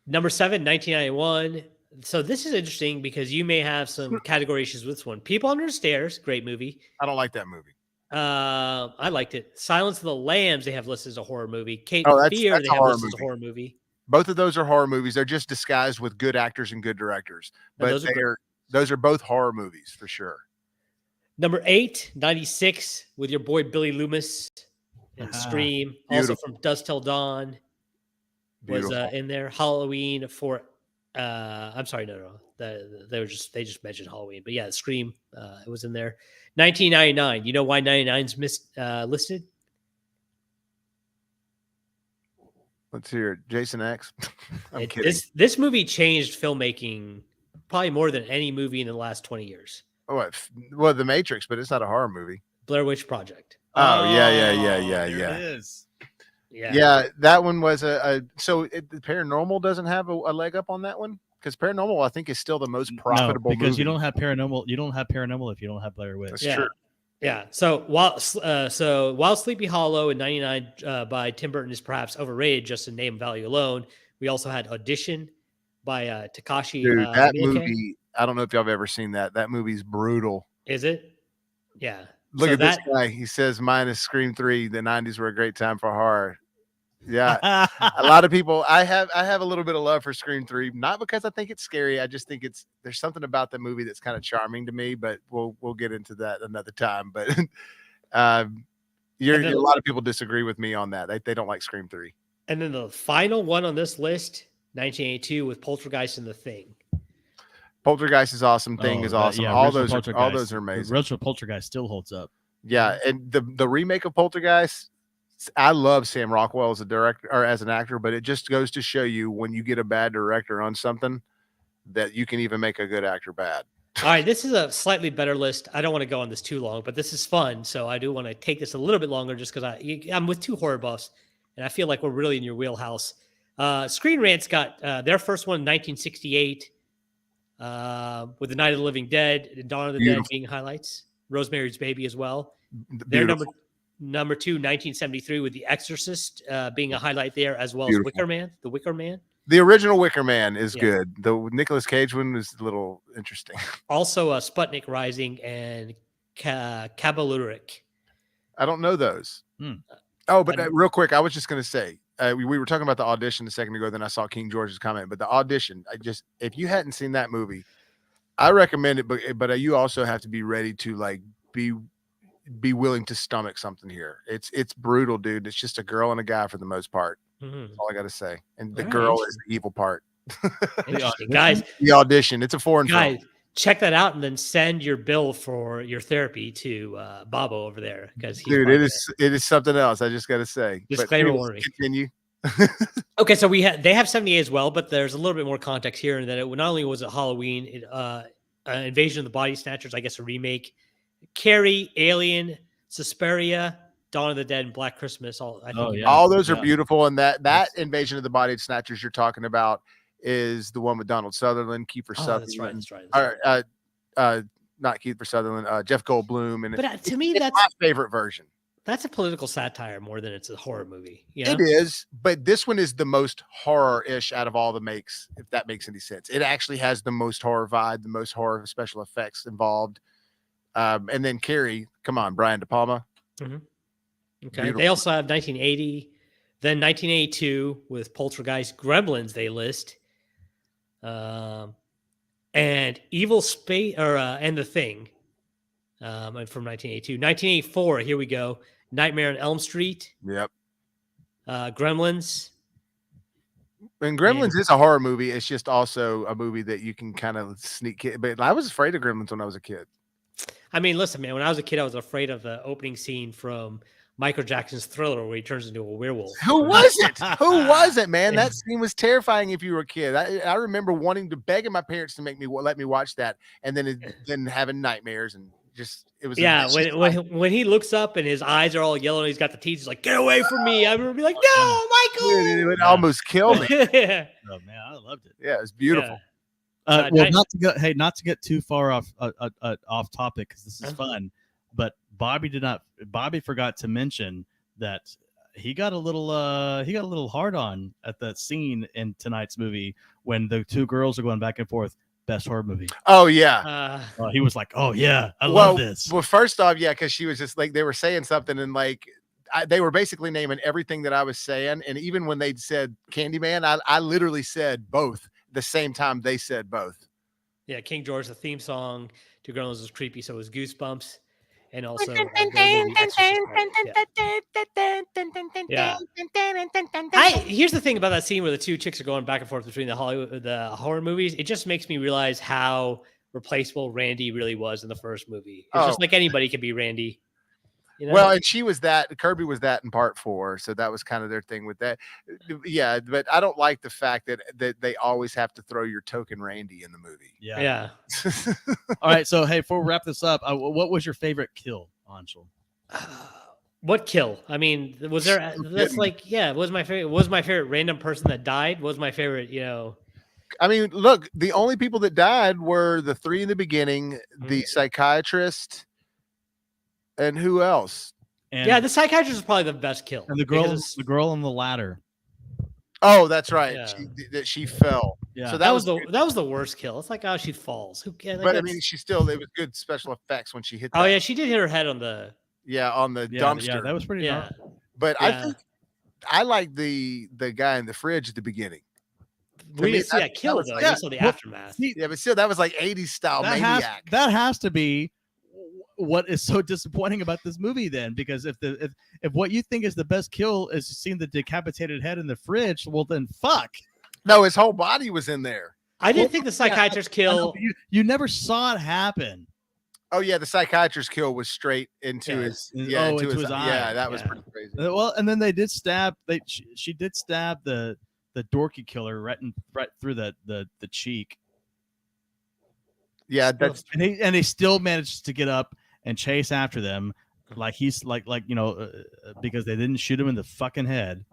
Number 7, 1991. So this is interesting because you may have some category issues with this one. People Under the Stairs, great movie.
I don't like that movie.
I liked it. Silence of the Lambs, they have listed as a horror movie. Cape
Oh,
Fear,
that's
they
a
have
horror
listed as a
movie.
horror movie.
Both of those are horror movies. They're just disguised with good actors and good directors.
And
But those are both horror movies for sure.
Number 8, 96, with your boy Billy Loomis and Scream. Also from Dusk Till Dawn was in there. Halloween for I'm sorry, no. They just mentioned Halloween. But yeah, Scream it was in there. 1999. You know why 99's listed?
Let's hear it. Jason X. I'm kidding.
This movie changed filmmaking probably more than any movie in the last 20 years.
Oh, well, The Matrix, but it's not a horror movie.
Blair Witch Project.
Oh, yeah.
It is.
Yeah, that one was so the Paranormal doesn't have a leg up on that one, because Paranormal I think is still the most profitable
because
movie.
you don't have paranormal. You don't have paranormal if you don't have Blair Witch.
That's true.
Yeah. So while Sleepy Hollow in '99 by Tim Burton is perhaps overrated just in name value alone, we also had Audition by Takashi.
Dude, that
Miike.
movie. I don't know if y'all have ever seen that. That movie's brutal.
Is it? Yeah.
Look at this guy. He says, "Minus Scream 3, the '90s were a great time for horror." Yeah, a lot of people. I have a little bit of love for Scream 3, not because I think it's scary. I just think there's something about the movie that's kind of charming to me. But we'll get into that another time. But a lot of people disagree with me on that. They don't like Scream 3.
And then the final one on this list, 1982, with Poltergeist and The Thing.
Poltergeist is awesome. Thing is awesome.
Yeah,
all those are amazing.
The original Poltergeist still holds up.
Yeah, and the remake of Poltergeist, I love Sam Rockwell as a director or as an actor, but it just goes to show you when you get a bad director on something that you can even make a good actor bad.
All right, this is a slightly better list. I don't want to go on this too long, but this is fun, so I do want to take this a little bit longer just because I'm with two horror buffs, and I feel like we're really in your wheelhouse. Screen Rant's got their first one in 1968 with The Night of the Living Dead and Dawn of the Dead being highlights. Rosemary's Baby as well. Their number 2, 1973 with The Exorcist being a highlight there, as well as Wicker Man. The Wicker Man.
The original Wicker Man is good. The Nicolas Cage one is a little interesting.
Also, Sputnik Rising and Kabaluric.
I don't know those. Oh, but real quick, I was just going to say, we were talking about the Audition a second ago, then I saw King George's comment, but the Audition, if you hadn't seen that movie, I recommend it, but you also have to be ready to like be willing to stomach something here. It's brutal, dude. It's just a girl and a guy for the most part. That's all I got to say. And the girl is the evil part.
Guys,
the Audition. It's a foreign film.
Check that out and then send your bill for your therapy to Bobo over there, because
dude, it is something else. I just got to say.
Disclaimer warning.
Continue.
Okay, so they have 78 as well, but there's a little bit more context here, in that it not only was it Halloween, Invasion of the Body Snatchers, I guess a remake, Carrie, Alien, Suspiria, Dawn of the Dead, and Black Christmas. All
those are beautiful, and that Invasion of the Body Snatchers you're talking about is the one with Donald Sutherland, Kiefer Sutherland.
That's right.
Not Kiefer Sutherland, Jeff Goldblum, and
but to me, that's
my favorite version.
That's a political satire more than it's a horror movie. You know?
It is, but this one is the most horror-ish out of all the makes, if that makes any sense. It actually has the most horror vibe, the most horror special effects involved. And then Carrie, come on, Brian De Palma.
Mm-hmm. Okay.
Beautiful.
They also have 1980, then 1982 with Poltergeist, Gremlins they list, and Evil Space and The Thing. From 1982, 1984. Here we go. Nightmare on Elm Street.
Yep.
Gremlins.
And Gremlins is a horror movie. It's just also a movie that you can kind of sneak in. But I was afraid of Gremlins when I was a kid.
I mean, listen, man, when I was a kid, I was afraid of the opening scene from Michael Jackson's Thriller where he turns into a werewolf.
Who was it? Who was it, man? That scene was terrifying if you were a kid. I remember wanting to begging my parents to let me watch that, and then having nightmares and just it was
when he looks up and his eyes are all yellow and he's got the teeth, he's like, "Get away from me!" I remember being like, "No, Michael!"
Dude, it would almost kill me.
Yeah.
Oh man, I loved it.
Yeah, it was beautiful.
Well, not to get too far off topic because this is fun, but Bobby forgot to mention that he got a little hard on at that scene in tonight's movie when the two girls are going back and forth. Best horror movie.
Oh yeah.
He was like, "Oh yeah, I love this."
Well, first off, yeah, because she was just like they were saying something and like they were basically naming everything that I was saying, and even when they said Candyman, I literally said both the same time they said both.
Yeah, King George, the theme song to Gremlins was creepy, so it was Goosebumps, and also here's the thing about that scene where the two chicks are going back and forth between the horror movies. It just makes me realize how replaceable Randy really was in the first movie. It's just like anybody could be Randy. You know?
Well, and she was that. Kirby was that in part 4, so that was kind of their thing with that. Yeah, but I don't like the fact that they always have to throw your token Randy in the movie.
Yeah.
All right, so hey, before we wrap this up, what was your favorite kill, Anshul?
What kill? I mean, was there? That's like, was my favorite. Was my favorite random person that died? Was my favorite?
I mean, look, the only people that died were the 3 in the beginning, the psychiatrist. And who else?
And the psychiatrist is probably the best kill.
And the girl on the ladder.
Oh, that's right. Yeah. She fell.
Yeah.
So that was the worst kill. It's like, she falls. Who cares?
But I mean, it was good special effects when she hit.
Oh yeah, she did hit her head on the.
Yeah, on the dumpster.
Yeah, that was pretty.
Yeah.
But I think I like the guy in the fridge at the beginning.
We didn't see that kill though. We saw the aftermath.
Yeah, but still, that was like 80s style maniac.
That has to be what is so disappointing about this movie then, because if what you think is the best kill is seeing the decapitated head in the fridge, well then fuck.
No, his whole body was in there.
I didn't think the psychiatrist kill.
You never saw it happen.
Oh yeah, the psychiatrist kill was straight into his
his eye.
Yeah, that was pretty crazy.
Well, and then they did stab. She did stab the dorky killer right through the cheek.
Yeah, that's
and he still managed to get up and chase after them, like he's like because they didn't shoot him in the fucking head.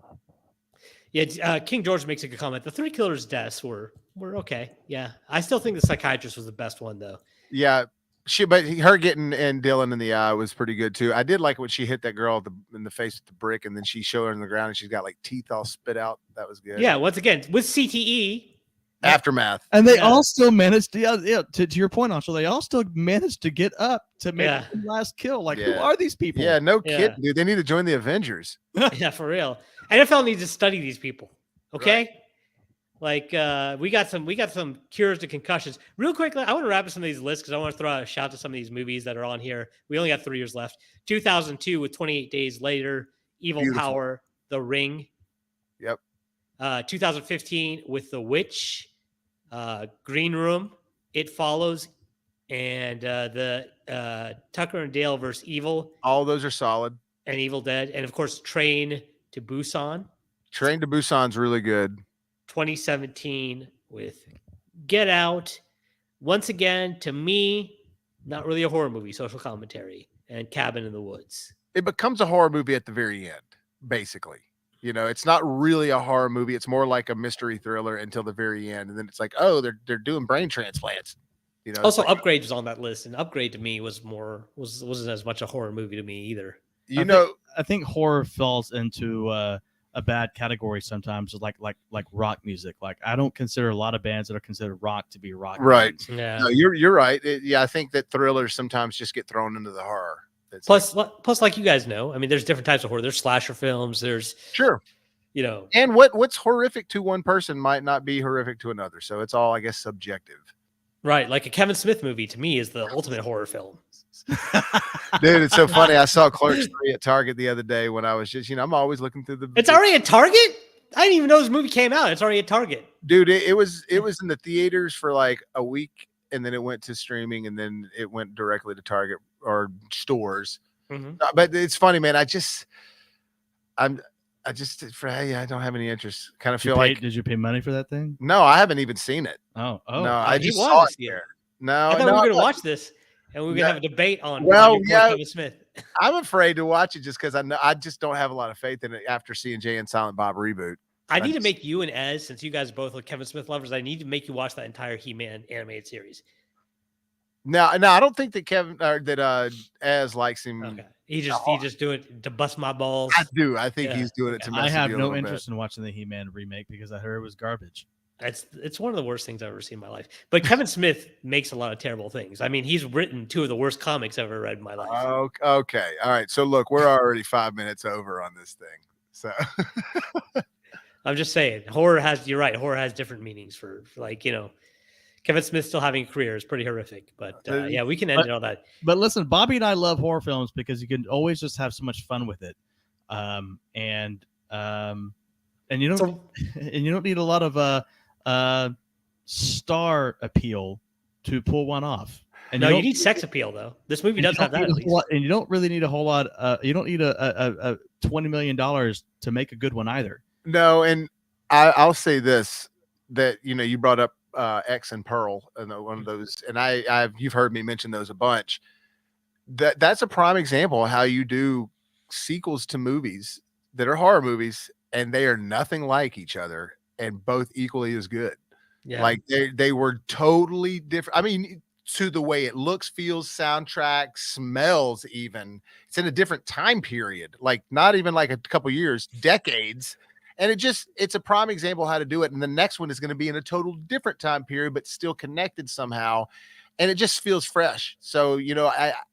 Yeah, King George makes a good comment. The 3 killers' deaths were okay. Yeah, I still think the psychiatrist was the best one though.
Yeah, her getting Dylan in the eye was pretty good too. I did like when she hit that girl in the face with the brick, and then she showed her on the ground, and she's got like teeth all spit out. That was good.
Yeah, once again with CTE.
Aftermath,
and they all still managed to your point, Anshul, they all still managed to get up to make the last kill. Like, who are these people?
Yeah, no kidding, dude. They need to join the Avengers.
Yeah, for real. NFL needs to study these people. Okay, right. Like we got some cures to concussions. Real quick, I want to wrap up some of these lists because I want to throw out a shout to some of these movies that are on here. We only got 3 years left. 2002 with 28 Days Later, Evil Power, The Ring.
Yep.
2015 with The Witch, Green Room, It Follows, and the Tucker and Dale versus Evil.
All those are solid.
And Evil Dead, and of course Train to Busan.
Train to Busan's really good.
2017 with Get Out. Once again, to me, not really a horror movie, social commentary, and Cabin in the Woods.
It becomes a horror movie at the very end, basically. It's not really a horror movie. It's more like a mystery thriller until the very end. And then it's like, oh, they're doing brain transplants.
Also, like, Upgrade was on that list. And Upgrade to me wasn't as much a horror movie to me either.
I think horror falls into a bad category sometimes, like rock music. Like, I don't consider a lot of bands that are considered rock to be rock.
Right.
Bands.
Yeah.
No, you're right. I think that thrillers sometimes just get thrown into the horror.
Plus, like you guys know, I mean, there's different types of horror. There's slasher films. There's
and what's horrific to one person might not be horrific to another. So it's all, I guess, subjective.
Right, like a Kevin Smith movie to me is the ultimate horror film.
Dude, it's so funny. I saw Clerks 3 at Target the other day when I was just, I'm always looking through the.
It's already at Target? I didn't even know this movie came out. It's already at Target.
Dude, it was in the theaters for like a week, and then it went to streaming, and then it went directly to Target or stores. But it's funny, man. I just I don't have any interest. Kind of feel like.
Did you pay money for that thing?
No, I haven't even seen it.
Oh,
No, I
he
just
wanted
saw
to
it
see it.
there. No,
I thought we were going to watch this, and we were going to have a debate on your boy Kevin Smith.
I'm afraid to watch it just because I just don't have a lot of faith in it after seeing Jay and Silent Bob reboot.
I need to make you and Ez, since you guys both are Kevin Smith lovers, I need to make you watch that entire He-Man animated series.
No, I don't think that Kevin or that Ez likes him.
Okay. He just do it to bust my balls.
I do. I think he's doing it to mess
I have
with you
no interest in watching the He-Man remake because I heard it was garbage.
It's one of the worst things I've ever seen in my life. But Kevin Smith makes a lot of terrible things. I mean, he's written 2 of the worst comics I've ever read in my life.
Okay. All right. So look, we're already 5 minutes over on this thing. So
I'm just saying, you're right. Horror has different meanings for like, Kevin Smith still having a career is pretty horrifik, but yeah, we can end it on that.
But listen, Bobby and I love horror films because you can always just have so much fun with it. And you don't need a lot of star appeal to pull one off. And
you need sex appeal though. This movie does have that at least.
And you don't really need a whole lot. You don't need a $20 million to make a good one either.
No, and I'll say this, that you brought up X and Pearl and one of those, and you've heard me mention those a bunch. That's a prime example of how you do sequels to movies that are horror movies, and they are nothing like each other, and both equally as good. Yeah. Like they were totally different. I mean, to the way it looks, feels, soundtrack, smells, even it's in a different time period, like not even like a couple years, decades. And it's a prime example of how to do it. And the next one is going to be in a total different time period, but still connected somehow. And it just feels fresh. So,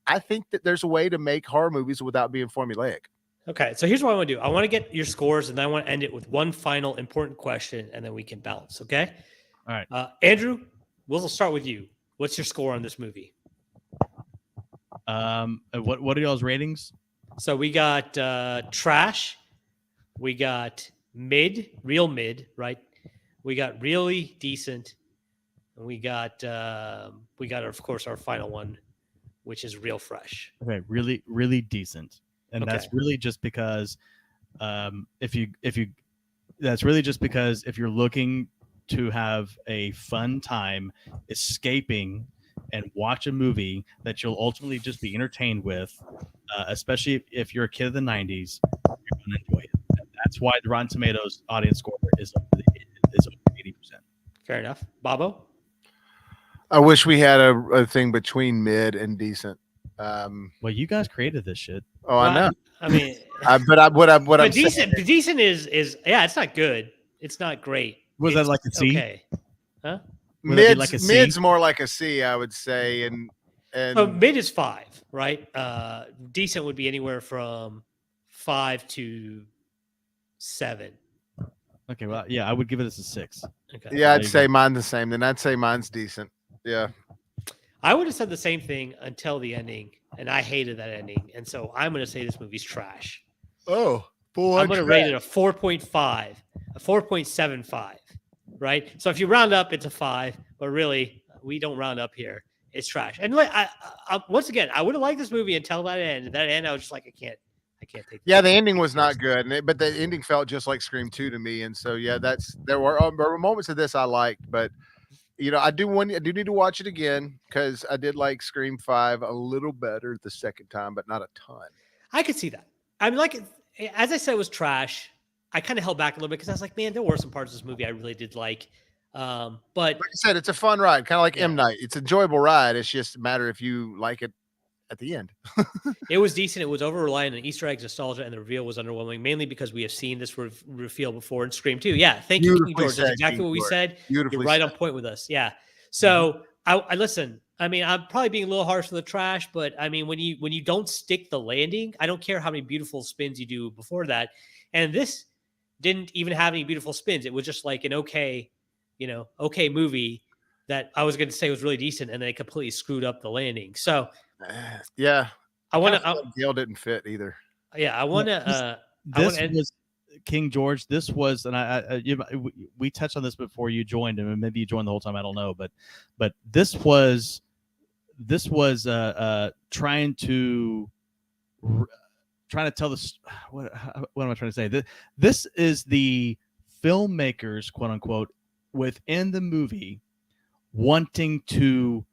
I think that there's a way to make horror movies without being formulaic.
Okay. So here's what I want to do. I want to get your scores, and then I want to end it with one final important question, and then we can bounce. Okay.
All right.
Andrew, we'll start with you. What's your score on this movie?
What are y'all's ratings?
So we got trash. We got real mid, right? We got really decent, and we got of course our final one, which is real fresh.
Okay, really, really decent, and that's really just because if you're looking to have a fun time escaping and watch a movie that you'll ultimately just be entertained with, especially if you're a kid of the 90s, you're going to enjoy it. That's why the Rotten Tomatoes audience score is over 80%.
Fair enough. Babo?
I wish we had a thing between mid and decent.
Well, you guys created this shit.
Oh, I know.
I mean,
but I'm
decent. Saying, decent is it's not good. It's not great.
Was that like a C?
Okay. Huh?
Mid's more like a C, I would say, and
mid is 5, right? Decent would be anywhere from 5 to 7.
Okay, well, yeah, I would give it as a 6.
Okay. Yeah, I'd say mine the same. Then I'd say mine's decent. Yeah.
I would have said the same thing until the ending, and I hated that ending. And so I'm going to say this movie's trash.
Oh, boy.
I'm going to rate it a 4.5, a 4.75, right? So if you round up, it's a 5, but really, we don't round up here. It's trash. And once again, I would have liked this movie until that end. That end, I was just like, I can't take it.
Yeah, the ending was not good, but the ending felt just like Scream 2 to me. And so, yeah, there were moments of this I liked, but I do need to watch it again because I did like Scream 5 a little better the second time, but not a ton.
I could see that. I mean, like, as I said, it was trash. I kind of held back a little bit because I was like, man, there were some parts of this movie I really did like. But
like I said, it's a fun ride, kind of like M. Night. It's an enjoyable ride. It's just a matter if you like it at the end.
It was decent. It was over-reliant on Easter eggs, nostalgia, and the reveal was underwhelming, mainly because we have seen this reveal before in Scream 2. Yeah, thank you, King George. That's exactly what we said. You're right on point with us. Yeah. So I listen. I mean, I'm probably being a little harsh for the trash, but I mean, when you don't stick the landing, I don't care how many beautiful spins you do before that. And this didn't even have any beautiful spins. It was just like an okay movie that I was going to say was really decent, and they completely screwed up the landing. So.
Yeah,
I want to.
Gail didn't fit either.
Yeah, I want to.
King George, this was, and we touched on this before you joined, and maybe you joined the whole time. I don't know, but this was trying to tell this. What am I trying to say? This is the filmmakers, quote unquote, within the movie wanting to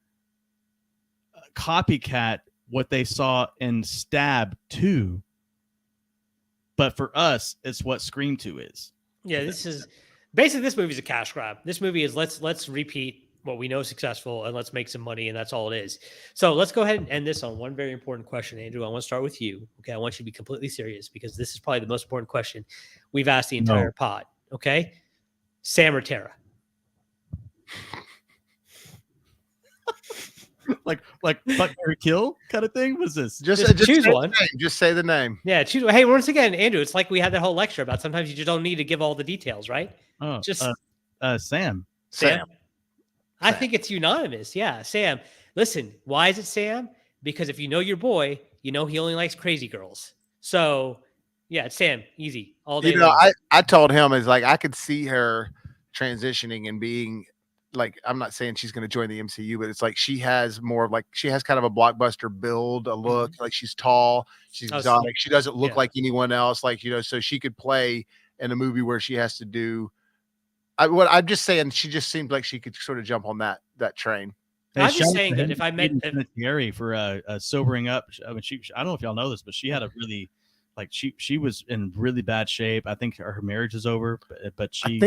copycat what they saw in Stab 2, but for us, it's what Scream 2 is.
Yeah, this is basically, this movie is a cash grab. This movie is let's repeat what we know is successful and let's make some money, and that's all it is. So let's go ahead and end this on one very important question, Andrew. I want to start with you. Okay, I want you to be completely serious because this is probably the most important question we've asked the entire pod. Okay, Sam or Tara?
like fuck, Mary, kill kind of thing. Was this
just
choose one?
Just say the name.
Yeah, choose. Hey, once again, Andrew, it's like we had that whole lecture about sometimes you just don't need to give all the details, right?
Oh,
just
Sam.
I think it's unanimous. Yeah, Sam. Listen, why is it Sam? Because if you know your boy, you know he only likes crazy girls. So yeah, it's Sam. Easy all day.
You know, I told him, is like I could see her transitioning and being like, I'm not saying she's going to join the MCU, but it's like she has more of like, she has kind of a blockbuster build, a look. Like she's tall, she's exotic. She doesn't look like anyone else. Like, you know, so she could play in a movie where she has to do. I'm just saying, she just seems like she could sort of jump on that train.
I'm just saying that if I met
Gary for a sobering up, I mean, I don't know if y'all know this, but she had a really, like, she was in really bad shape. I think her marriage is over, but she.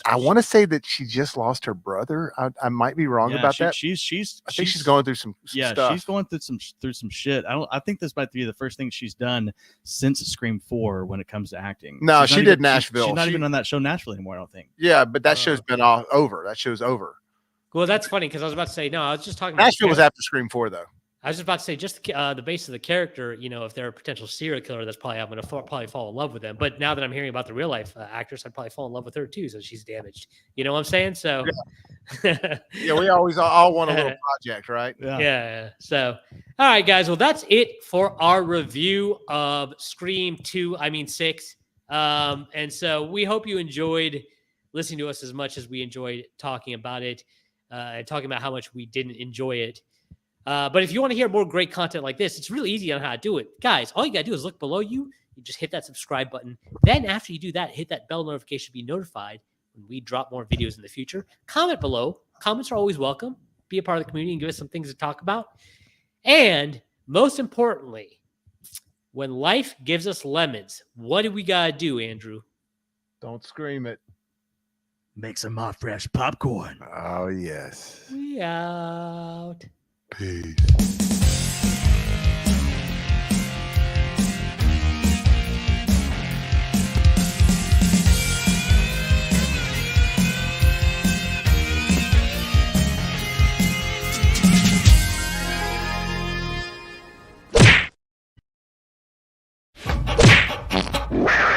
I want to say that she just lost her brother. I might be wrong about that.
I think
she's going through some stuff.
She's going through some shit. I think this might be the first thing she's done since Scream 4 when it comes to acting.
No, she did Nashville.
She's not even on that show Nashville anymore, I don't think.
Yeah, but that show's been over. That show's over.
Well, that's funny because I was about to say, no, I was just talking.
Nashville was after Scream 4, though.
I was just about to say, just the base of the character, you know, if they're a potential serial killer, that's probably, I'm going to probably fall in love with them. But now that I'm hearing about the real life actress, I'd probably fall in love with her too. So she's damaged. You know what I'm saying? So
yeah, we always all want a little project, right?
Yeah. So, all right, guys. Well, that's it for our review of Scream 6. And so we hope you enjoyed listening to us as much as we enjoyed talking about it and talking about how much we didn't enjoy it. But if you want to hear more great content like this, it's really easy on how to do it. Guys, all you got to do is look below you. You just hit that subscribe button. Then after you do that, hit that bell notification to be notified when we drop more videos in the future. Comment below. Comments are always welcome. Be a part of the community and give us some things to talk about. And most importantly, when life gives us lemons, what do we got to do, Andrew?
Don't scream it.
Make some hot, fresh popcorn.
Oh, yes.
We out.
Peace.
Wow.